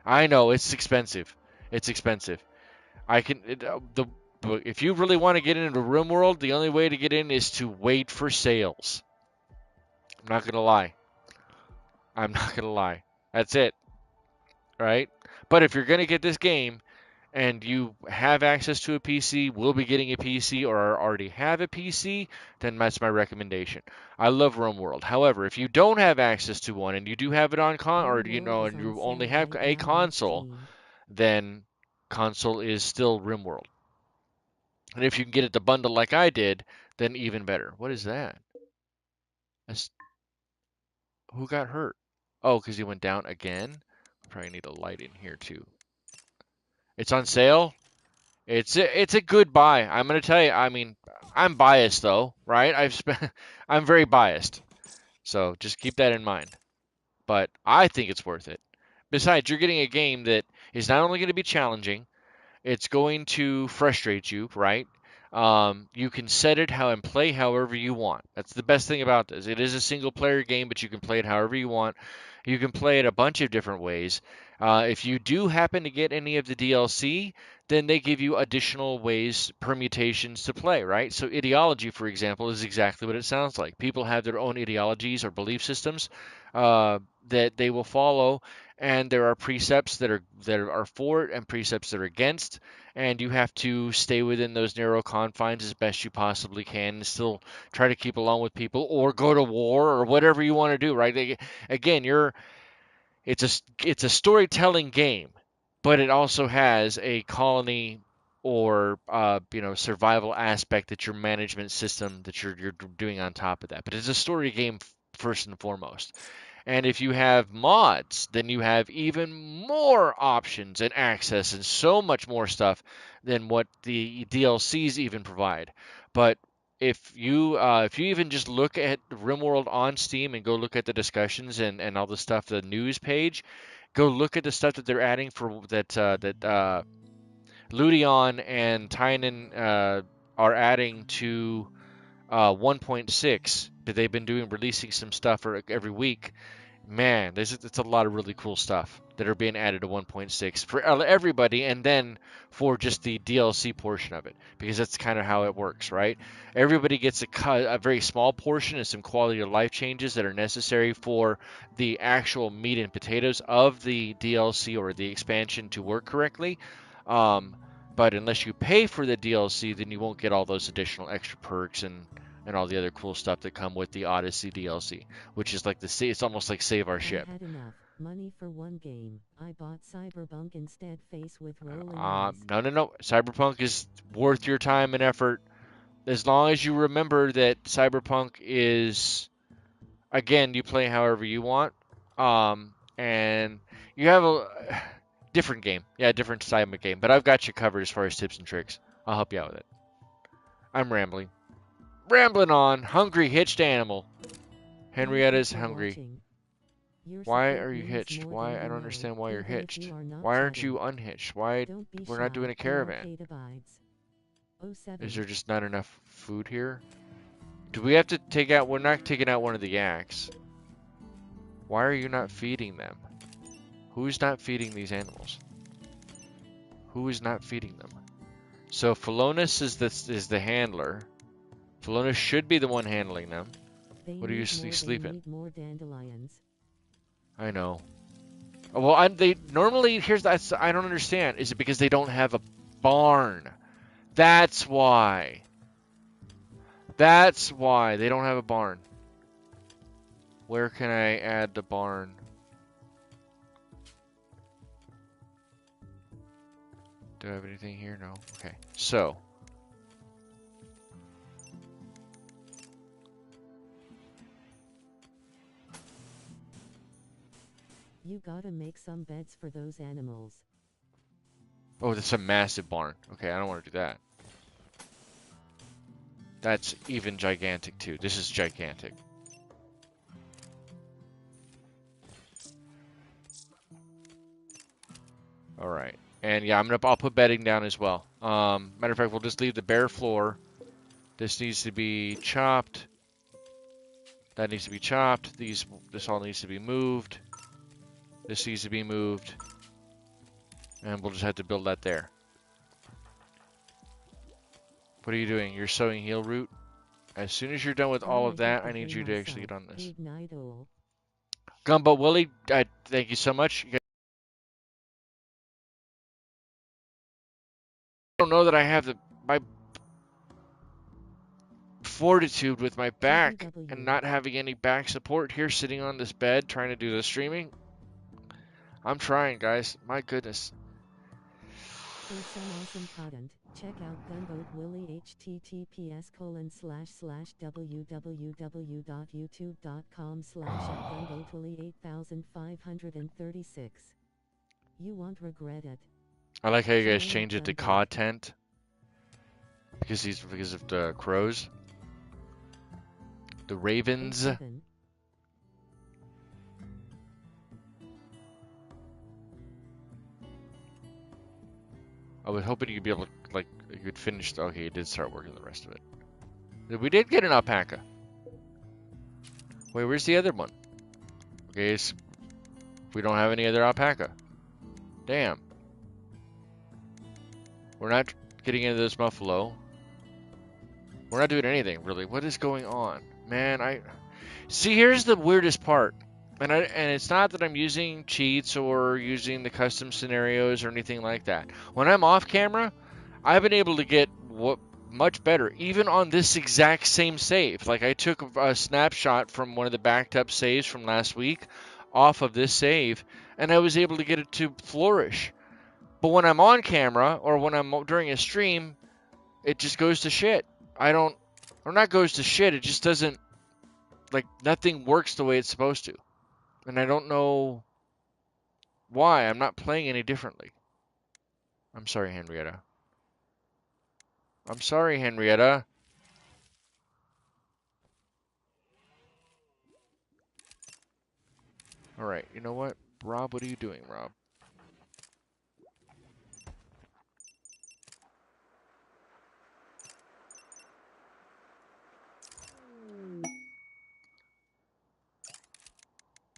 I know it's expensive. It's expensive. I can the if you really want to get into RimWorld, the only way to get in is to wait for sales. I'm not gonna lie. I'm not gonna lie. That's it, right? But if you're gonna get this game and you have access to a PC, will be getting a PC, or already have a PC, then that's my recommendation. I love RimWorld. However, if you don't have access to one and you do have it on and you only have a console, then console is still RimWorld. And if you can get it to bundle like I did, then even better. What is that? That's, who got hurt? Oh, because he went down again? Probably need a light in here too. It's on sale. It's a good buy. I'm gonna tell you. I mean, I'm biased though, right? I'm very biased. So just keep that in mind. But I think it's worth it. Besides, you're getting a game that is not only going to be challenging, it's going to frustrate you, right? You can set it how and play however you want. That's the best thing about this. It is a single player game, but you can play it however you want. You can play it a bunch of different ways. If you do happen to get any of the DLC, then they give you additional ways, permutations to play, right? So ideology, for example, is exactly what it sounds like. People have their own ideologies or belief systems that they will follow, and there are precepts that are for it and precepts that are against, and you have to stay within those narrow confines as best you possibly can and still try to keep along with people or go to war or whatever you want to do, right? Again, it's a storytelling game, but it also has a colony or survival aspect that your management system that you're doing on top of that. But it's a story game first and foremost. And if you have mods, then you have even more options and access and so much more stuff than what the DLCs even provide. But if you even just look at RimWorld on Steam and go look at the discussions and all the stuff, the news page, go look at the stuff that they're adding for that Ludion and Tynan are adding to 1.6 that they've been doing, releasing some stuff every week. Man, it's a lot of really cool stuff that are being added to 1.6 for everybody, and then for just the DLC portion of it, because that's kind of how it works, right? Everybody gets a very small portion and some quality of life changes that are necessary for the actual meat and potatoes of the DLC or the expansion to work correctly. Um, but unless you pay for the DLC, then you won't get all those additional extra perks and all the other cool stuff that come with the Odyssey DLC, which is like it's almost like Save Our Ship. I had enough money for one game. I bought Cyberpunk instead. Face with rolling eyes. No. Cyberpunk is worth your time and effort as long as you remember that Cyberpunk is, again, you play however you want, and you have a different game, different Cyberpunk game. But I've got you covered as far as tips and tricks. I'll help you out with it. I'm rambling on. Hungry hitched animal. Henrietta's hungry. Why are you hitched? Why? I don't understand why you're hitched. Why aren't you unhitched? Why? We're not doing a caravan. Is there just not enough food here? Do we have to take out? We're not taking out one of the yaks. Why are you not feeding them? Who's not feeding these animals? Who is not feeding them? So Philonis is the handler. Philonis should be the one handling them. What are you sleeping? More dandelions. I know. Well, they normally I don't understand. Is it because they don't have a barn? That's why. That's why they don't have a barn. Where can I add the barn? Do I have anything here? No. Okay. So. You gotta make some beds for those animals. Oh, that's a massive barn. Okay, I don't want to do that. That's even gigantic too. This is gigantic. All right, and yeah, I'll put bedding down as well. Matter of fact, we'll just leave the bare floor. This needs to be chopped. That needs to be chopped. This all needs to be moved. This needs to be moved. And we'll just have to build that there. What are you doing? You're sowing heal root? As soon as you're done with all of that, I need you to actually get on this. Gumbo Willie, thank you so much. I don't know that I have my fortitude with my back and not having any back support here sitting on this bed trying to do the streaming. I'm trying, guys. My goodness. For some awesome content, check out Gunboat Willie https://www.youtube.com/gunboatwillie8536. You won't regret it. I like how you guys change it to content because of the crows, the ravens. I was hoping you'd be able to, like, you could finish. Okay, you did start working the rest of it. We did get an alpaca. Wait, where's the other one? Okay, we don't have any other alpaca. Damn. We're not getting into this buffalo. We're not doing anything, really. What is going on? Man, see, here's the weirdest part. And it's not that I'm using cheats or using the custom scenarios or anything like that. When I'm off camera, I've been able to get much better, even on this exact same save. Like, I took a snapshot from one of the backed up saves from last week off of this save, and I was able to get it to flourish. But when I'm on camera or when I'm during a stream, it just goes to shit. Or not goes to shit, it just doesn't, like, nothing works the way it's supposed to. And I don't know why. I'm not playing any differently. I'm sorry, Henrietta. I'm sorry, Henrietta. Alright, you know what? Rob, what are you doing, Rob?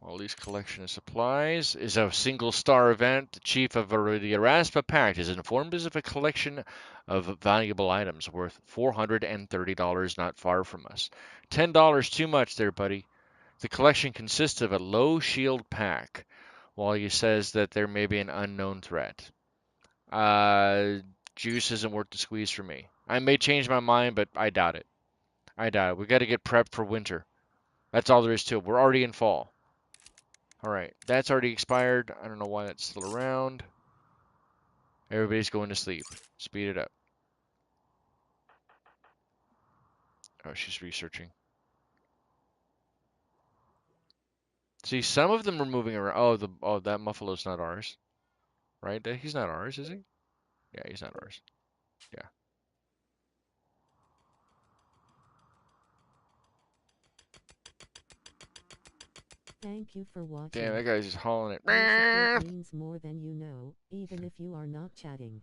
All these collection of supplies is a single-star event. The chief of the Eraspa Pact is informed us of a collection of valuable items worth $430 not far from us. $10 too much there, buddy. The collection consists of a low shield pack, while he says that there may be an unknown threat. Juice isn't worth the squeeze for me. I may change my mind, but I doubt it. I doubt it. We got to get prepped for winter. That's all there is to it. We're already in fall. Alright, that's already expired. I don't know why that's still around. Everybody's going to sleep. Speed it up. Oh, she's researching. See, some of them are moving around. Oh, that Muffalo's not ours. Right? He's not ours, is he? Yeah, he's not ours. Yeah. Thank you for watching. Damn, that guy's just hauling it. Your support means more than you know, even if you are not chatting.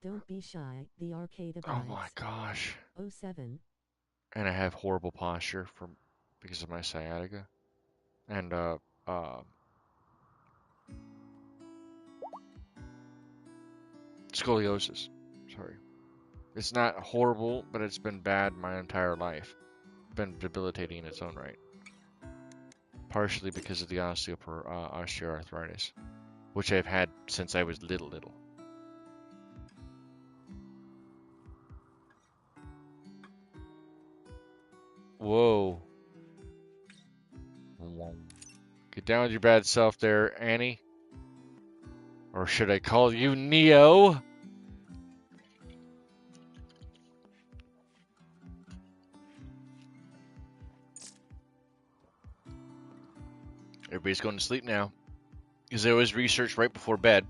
Don't be shy. The arcade abides. Oh my gosh. 07. And I have horrible posture because of my sciatica. And scoliosis. Sorry. It's not horrible, but it's been bad my entire life. Been debilitating in its own right. Partially because of the osteoarthritis, which I've had since I was little. Whoa. Get down with your bad self there, Annie. Or should I call you Neo? Everybody's going to sleep now. Because they always research right before bed.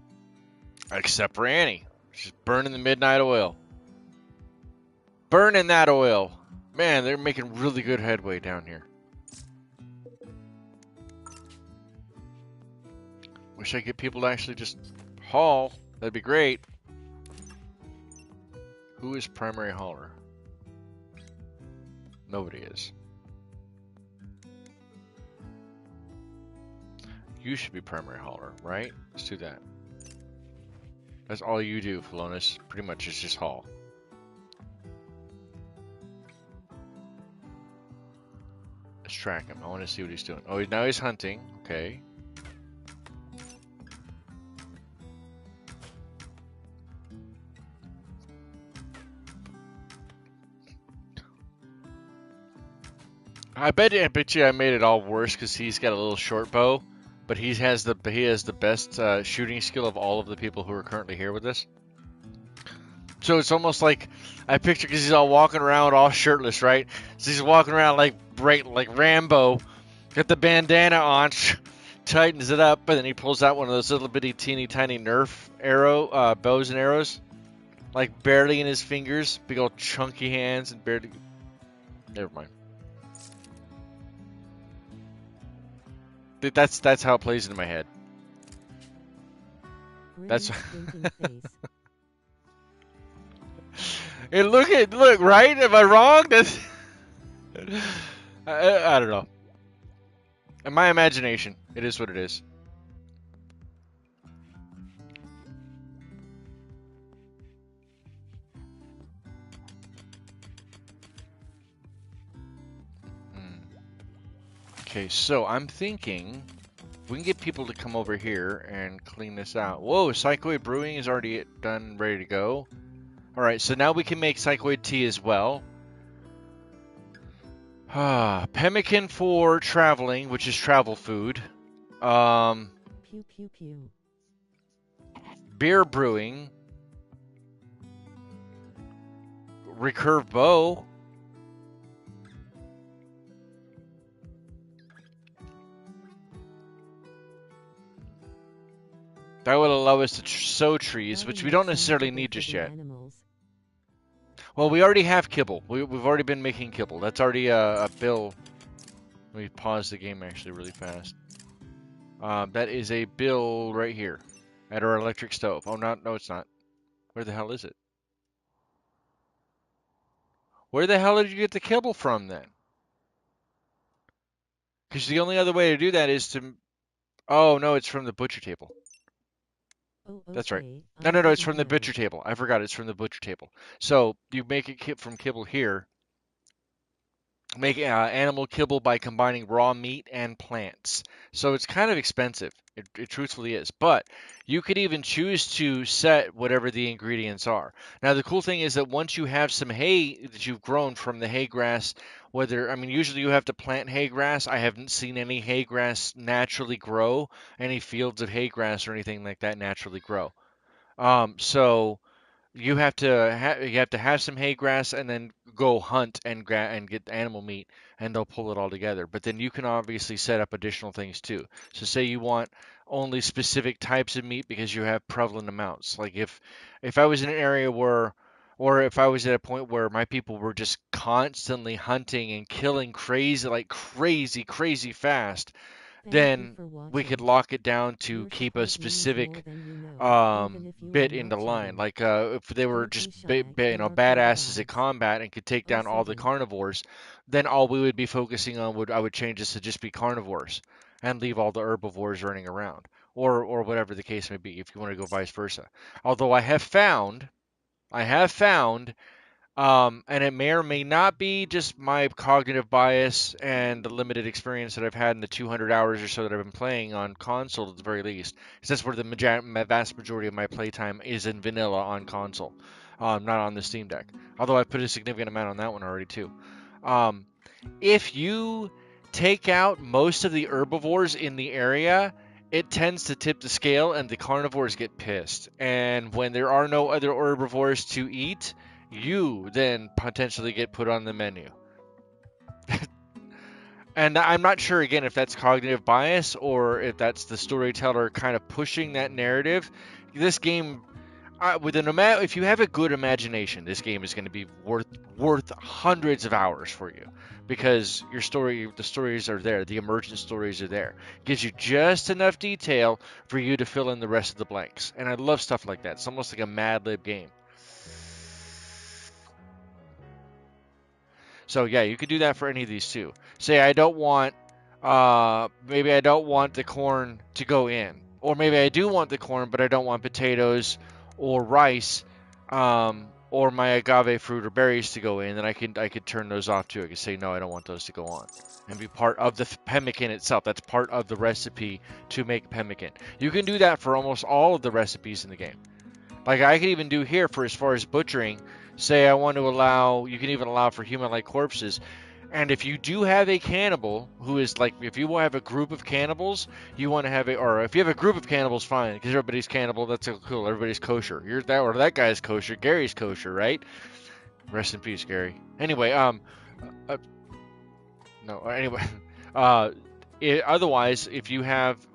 Except for Annie. She's burning the midnight oil. Burning that oil. Man, they're making really good headway down here. Wish I could get people to actually just haul. That'd be great. Who is primary hauler? Nobody is. You should be primary hauler, right? Let's do that. That's all you do, Felonis. Pretty much is just haul. Let's track him. I want to see what he's doing. Oh, now he's hunting. Okay. I bet you I made it all worse because he's got a little short bow. But he has the best shooting skill of all of the people who are currently here with us. So it's almost like I picture because he's all walking around all shirtless, right? So he's walking around like Rambo, got the bandana on, tightens it up, and then he pulls out one of those little bitty teeny tiny Nerf bows and arrows, like barely in his fingers, big old chunky hands and barely. Never mind. That's how it plays into my head. That's. And look, right? Am I wrong? That's. I don't know. In my imagination, it is what it is. Okay, so I'm thinking we can get people to come over here and clean this out. Whoa, Psychoid Brewing is already done, ready to go. Alright, so now we can make psychoid tea as well. Pemmican for traveling, which is travel food. Pew pew pew. Beer brewing. Recurve bow. That would allow us to sow trees, which we don't necessarily need just yet. Well, we already have kibble. We've already been making kibble. That's already a bill. Let me pause the game actually really fast. That is a bill right here at our electric stove. Oh, no, it's not. Where the hell is it? Where the hell did you get the kibble from then? Because the only other way to do that is to... Oh, no, it's from the butcher table. That's right. No, it's from the butcher table. I forgot it's from the butcher table. So you make it from kibble here. Make animal kibble by combining raw meat and plants. So it's kind of expensive. It truthfully is. But you could even choose to set whatever the ingredients are. Now, the cool thing is that once you have some hay that you've grown from the hay grass, usually you have to plant hay grass. I haven't seen any hay grass naturally grow, any fields of hay grass or anything like that naturally grow. So you have to have some hay grass and then go hunt and get animal meat, and they'll pull it all together. But then you can obviously set up additional things too. So say you want only specific types of meat because you have prevalent amounts. Like if I was in an area where or if I was at a point where my people were just constantly hunting and killing crazy fast, then we could lock it down to keep a specific bit in the line. Like if they were just badasses at combat and could take down all the carnivores, then all we would be focusing on I would change this to just be carnivores and leave all the herbivores running around, or whatever the case may be. If you want to go vice versa. Although I have found and it may or may not be just my cognitive bias and the limited experience that I've had in the 200 hours or so that I've been playing on console at the very least. 'Cause that's where the vast majority of my playtime is in vanilla on console, not on the Steam Deck. Although I put a significant amount on that one already too. Um, if you take out most of the herbivores in the area, it tends to tip the scale and the carnivores get pissed. And when there are no other herbivores to eat, you then potentially get put on the menu. And I'm not sure, again, if that's cognitive bias or if that's the storyteller kind of pushing that narrative. This game, if you have a good imagination, this game is going to be worth hundreds of hours for you, because the stories are there, the emergent stories are there. It gives you just enough detail for you to fill in the rest of the blanks, and I love stuff like that. It's almost like a Mad Lib game. So yeah, you could do that for any of these too. Say maybe I don't want the corn to go in, or maybe I do want the corn, but I don't want potatoes or rice, or my agave fruit or berries to go in. Then I could turn those off too. I could say no, I don't want those to go on, and be part of the pemmican itself. That's part of the recipe to make pemmican. You can do that for almost all of the recipes in the game. Like I could even do here for as far as butchering. Say I want to you can even allow for human-like corpses. And if you do have a cannibal who is if you have a group of cannibals, you want to or if you have a group of cannibals, fine, because everybody's cannibal, that's cool, everybody's kosher. That guy's kosher, Gary's kosher, right? Rest in peace, Gary. Anyway, no, anyway, otherwise, if you have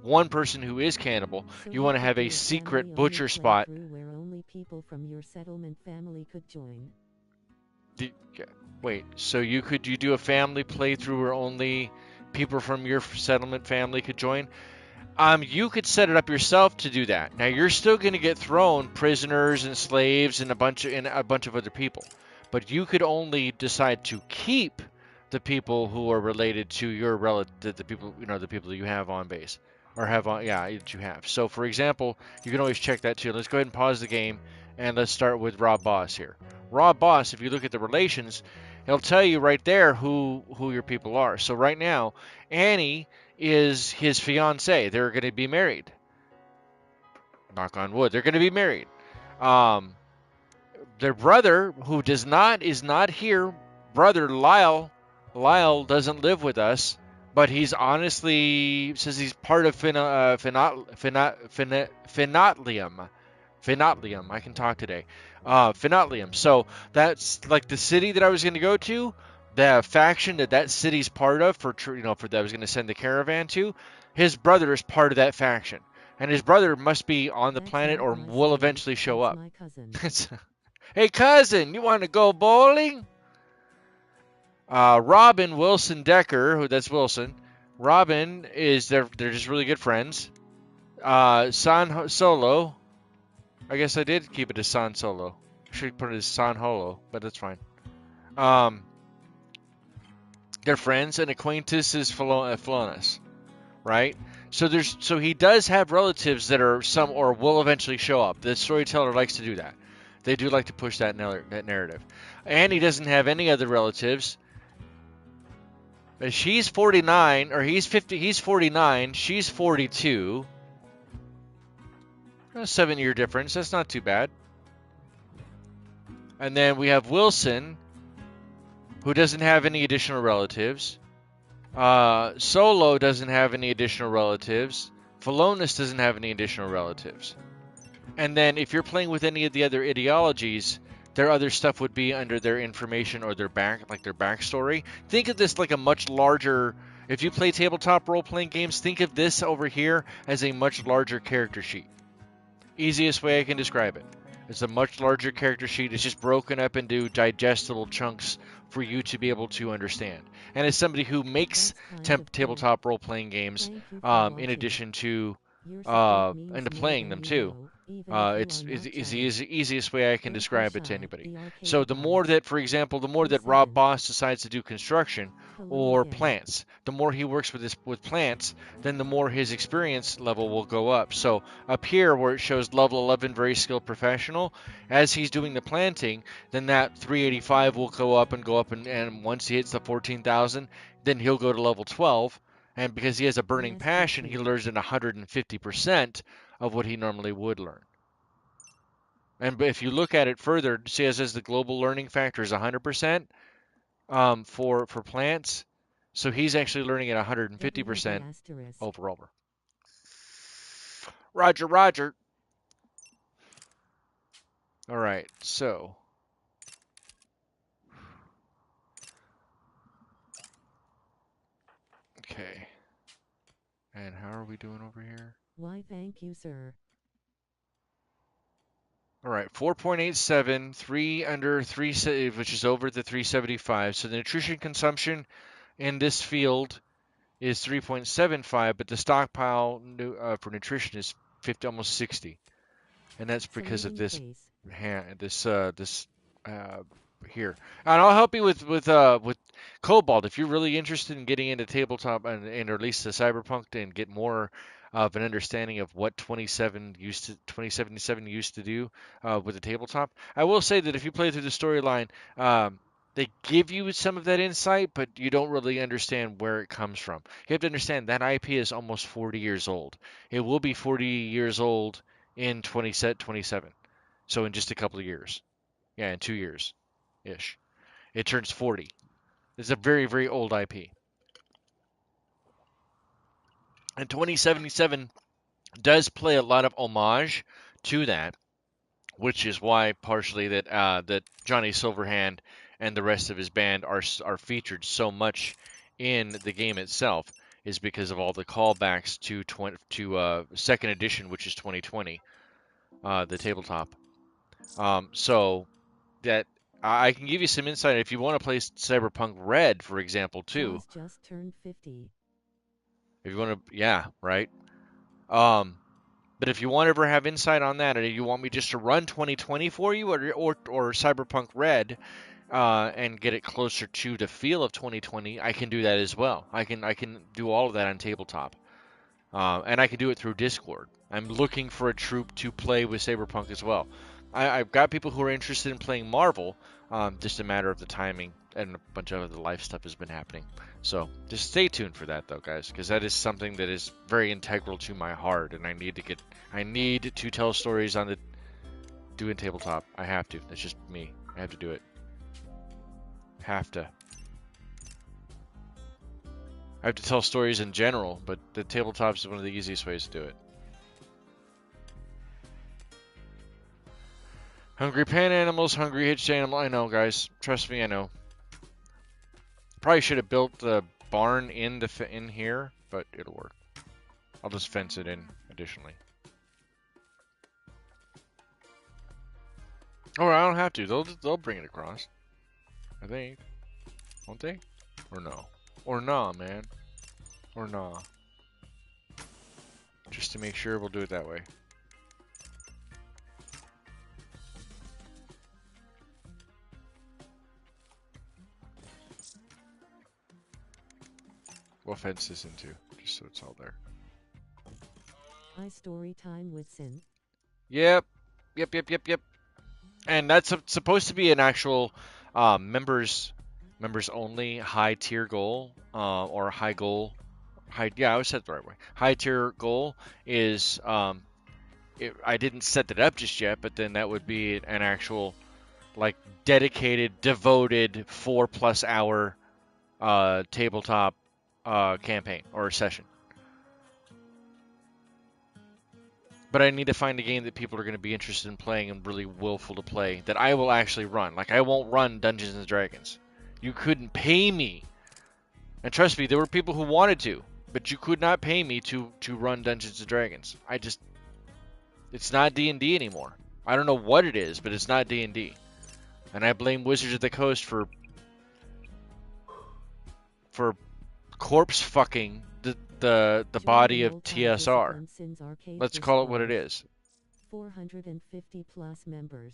one person who is cannibal, you want to have a secret butcher spot. Where only people from your settlement family could join. Wait, so you do a family playthrough where only people from your settlement family could join? You could set it up yourself to do that. Now you're still going to get thrown prisoners and slaves and a bunch of other people, but you could only decide to keep the people who are related to your relative, the people that you have on base. Or that you have. So, for example, you can always check that too. Let's go ahead and pause the game, and let's start with Rob Boss here. Rob Boss, if you look at the relations, it'll tell you right there who your people are. So right now, Annie is his fiancée. They're going to be married. Knock on wood. They're going to be married. their brother, who is not here, brother Lyle doesn't live with us, but he's honestly says he's part of Finotlium. I can talk today. Finotlium. So that's like the city that I was going to go to. The faction that city's part of for that I was going to send the caravan to. His brother is part of that faction, and his brother must be on the That's planet not or my will city. eventually show That's up. my cousin. Hey cousin, you want to go bowling? Robin Wilson Decker, who that's Wilson. Robin is they're just really good friends. San Solo. I guess I did keep it as San Solo. I should put it as San Holo, but that's fine. Um, they're friends and acquaintances Philonis, right? So he does have relatives that are some or will eventually show up. The storyteller likes to do that. They do like to push that narrative. And he doesn't have any other relatives. She's 49, or he's 50. He's 49. She's 42. A 7-year difference. That's not too bad. And then we have Wilson, who doesn't have any additional relatives. Solo doesn't have any additional relatives. Philonis doesn't have any additional relatives. And then if you're playing with any of the other ideologies, their other stuff would be under their information or their backstory. Think of this like a much larger. If you play tabletop role-playing games, think of this over here as a much larger character sheet. Easiest way I can describe it. It's a much larger character sheet. It's just broken up into digestible chunks for you to be able to understand. And as somebody who makes tabletop role-playing games, in addition to into playing them too, it's the easiest way I can describe it to anybody. So the more that, for example, the more that Rob Boss decides to do construction or plants, the more he works with plants, then the more his experience level will go up. So up here where it shows level 11 very skilled professional, as he's doing the planting, then that 385 will go up and once he hits the 14,000, then he'll go to level 12. And because he has a burning passion, he learns at 150% of what he normally would learn. And if you look at it further, see as the global learning factor is 100% for plants. So he's actually learning at 150% overall. Roger, Roger. All right, so. Okay. And how are we doing over here? Why, thank you, sir. All right, 4.87, 3 under 3, which is over the 375. So the nutrition consumption in this field is 3.75, but the stockpile for nutrition is 50, almost 60, and that's because of this here. And I'll help you with Cobalt if you're really interested in getting into tabletop and or at least the cyberpunk and get more of an understanding of what 2077 used to do with the tabletop. I will say that if you play through the storyline, they give you some of that insight, but you don't really understand where it comes from. You have to understand that IP is almost 40 years old. It will be 40 years old in 2027. So in just a couple of years. Yeah, in 2 years ish. It turns 40. It's a very, very old IP. And 2077 does play a lot of homage to that, which is why partially that Johnny Silverhand and the rest of his band are featured so much in the game itself, is because of all the callbacks to second edition, which is 2020, the tabletop. So that I can give you some insight if you want to play Cyberpunk Red, for example, too. Just turned 50. If you want to, yeah, right. But if you want to ever have insight on that, or you want me just to run 2020 for you, or Cyberpunk Red, and get it closer to the feel of 2020, I can do that as well. I can do all of that on tabletop, and I can do it through Discord. I'm looking for a troop to play with Cyberpunk as well. I've got people who are interested in playing Marvel, just a matter of the timing, and a bunch of other life stuff has been happening. So just stay tuned for that, though, guys, because that is something that is very integral to my heart, and I need to tell stories on the. doing tabletop. I have to. That's just me. I have to do it. Have to. I have to tell stories in general, but the tabletop is one of the easiest ways to do it. Hungry pan animals, hungry hitched animal. I know, guys. Trust me, I know. Probably should have built the barn in here, but it'll work. I'll just fence it in additionally. Oh, I don't have to. They'll bring it across. I think. Won't they? Or no? Or nah, man. Or nah. Just to make sure, we'll do it that way. We'll fence this in too, just so it's all there. Hi, story time with Sin. Yep. And that's supposed to be an actual members only high tier goal or high goal. Yeah, I said it the right way. High tier goal is I didn't set that up just yet, but then that would be an actual like dedicated, devoted 4+ hour tabletop campaign or session. But I need to find a game that people are going to be interested in playing and really willful to play that I will actually run. Like, I won't run Dungeons and Dragons. You couldn't pay me. And trust me, there were people who wanted to, but you could not pay me to run Dungeons and Dragons. It's not D&D anymore. I don't know what it is, but it's not D&D. And I blame Wizards of the Coast for corpse fucking the body of TSR. Let's call it what it is. 450 plus members.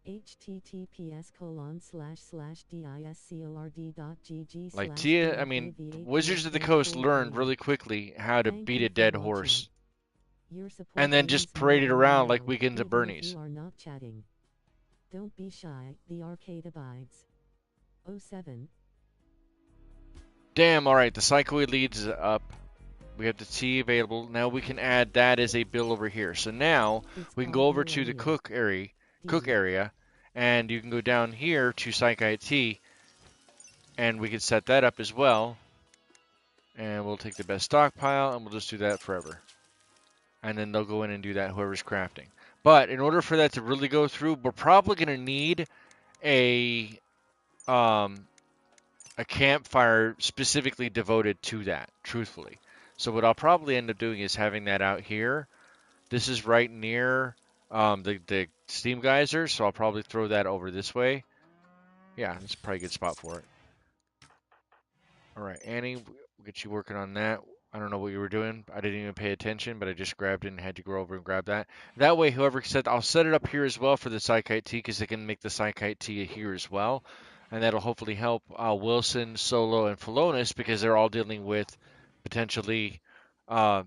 https://discord.gg. Like I mean, Wizards of the Coast learned really quickly how to beat a dead horse, and then just parade it around like weekends at Bernie's. You are not chatting. Don't be shy. The arcade abides. 07. Damn, alright, the Psychoid leads up. We have the tea available. Now we can add that as a bill over here. So now we can go over to the cook area, and you can go down here to Psych IT, and we can set that up as well. And we'll take the best stockpile, and we'll just do that forever. And then they'll go in and do that, whoever's crafting. But in order for that to really go through, we're probably going to need a campfire specifically devoted to that, truthfully. So what I'll probably end up doing is having that out here. This is right near the steam geyser, so I'll probably throw that over this way. Yeah, that's probably a good spot for it. All right, Annie, we'll get you working on that. I don't know what you were doing. I didn't even pay attention, but I just grabbed it and had to go over and grab that. That way, whoever said, I'll set it up here as well for the Psychite tea, because they can make the Psychite tea here as well. And that'll hopefully help Wilson, Solo, and Philonis, because they're all dealing with potentially bad.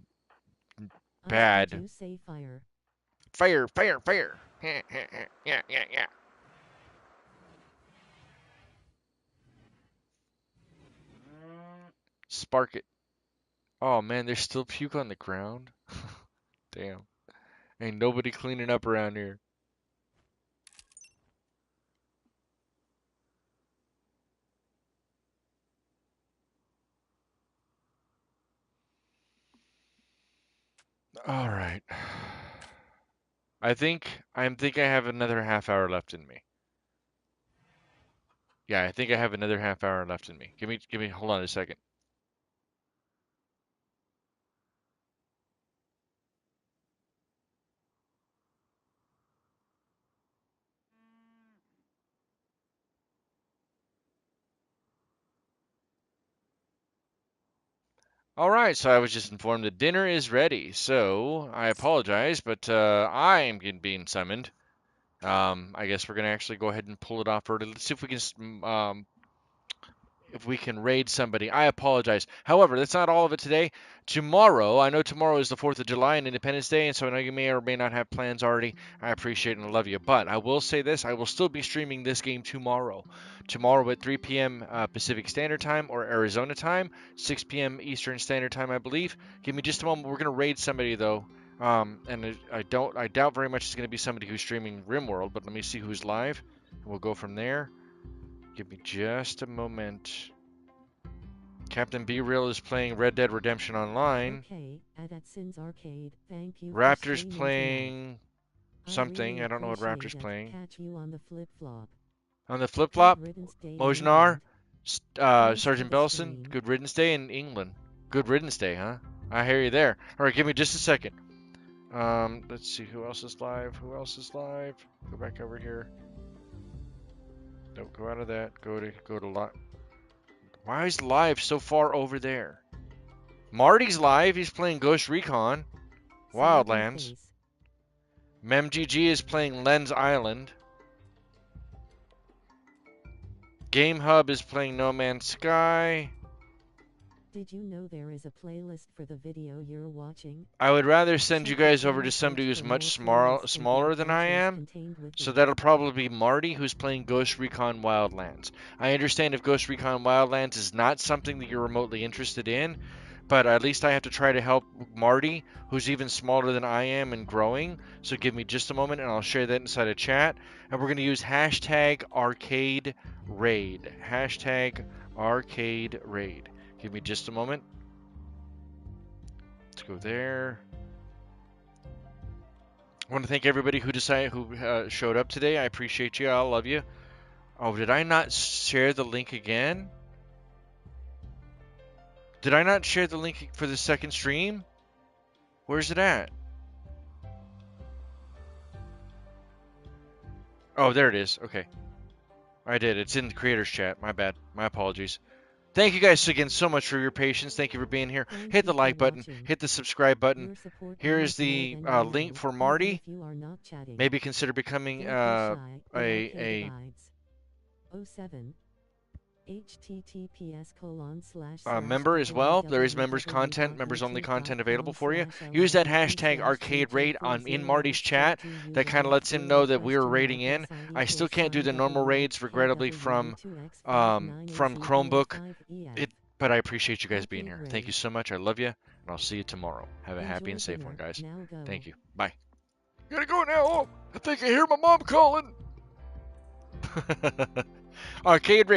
You say fire. Fire. Yeah. Spark it. Oh man, there's still puke on the ground. Damn. Ain't nobody cleaning up around here. All right. I think I have another half hour left in me. Yeah, I think I have another half hour left in me. Give me hold on a second. All right, so I was just informed that dinner is ready. So I apologize, but I am being summoned. I guess we're gonna actually go ahead and pull it off early. Let's see if we can raid somebody. I apologize. However, that's not all of it today. Tomorrow, I know tomorrow is the 4th of July and Independence Day, and so I know you may or may not have plans already. I appreciate and love you. But I will say this, I will still be streaming this game tomorrow. Tomorrow at 3 p.m. Pacific Standard Time or Arizona time, 6 p.m. Eastern Standard Time, I believe. Give me just a moment. We're going to raid somebody, though. And I doubt very much it's going to be somebody who's streaming RimWorld, but let me see who's live, and we'll go from there. Give me just a moment. Captain B Real is playing Red Dead Redemption Online. Okay, at Sins Arcade. Thank you. Raptor's playing something. Really I don't know what Raptor's it. playing. Catch you on the flip-flop. On the flip-flop, Mojnar, Thanks Sergeant for the Belson, stream. Good Riddance Day in England. Good Riddance Day, huh? I hear you there. All right, give me just a second. Let's see who else is live. Who else is live? Go back over here. Don't go out of that. Go to live. Why is live so far over there? Marty's live. He's playing Ghost Recon Wildlands. MemGG is playing Lens Island. Game Hub is playing No Man's Sky. Did you know there is a playlist for the video you're watching? I would rather send you guys over to somebody who's much smaller than I am. So that'll probably be Marty, who's playing Ghost Recon Wildlands. I understand if Ghost Recon Wildlands is not something that you're remotely interested in, but at least I have to try to help Marty, who's even smaller than I am and growing. So give me just a moment and I'll share that inside a chat. And we're going to use hashtag arcade raid. Hashtag arcade raid. Give me just a moment. Let's go there. I want to thank everybody who showed up today. I appreciate you. I love you. Oh, did I not share the link again? Did I not share the link for the second stream? Where's it at? Oh, there it is. Okay. I did. It's in the creators chat. My bad. My apologies. Thank you guys again so much for your patience. Thank you for being here. Hit the like button. Hit the subscribe button. Here is the link for Marty. Maybe consider becoming a member as well. There is members only content available for you. Use that hashtag arcade raid in Marty's chat. That kind of lets him know that we're raiding in. I still can't do the normal raids, regrettably, from Chromebook. But I appreciate you guys being here. Thank you so much. I love you, and I'll see you tomorrow. Have a happy and safe one, guys. Thank you. Bye. Gotta go now. Oh, I think I hear my mom calling. Arcade raid.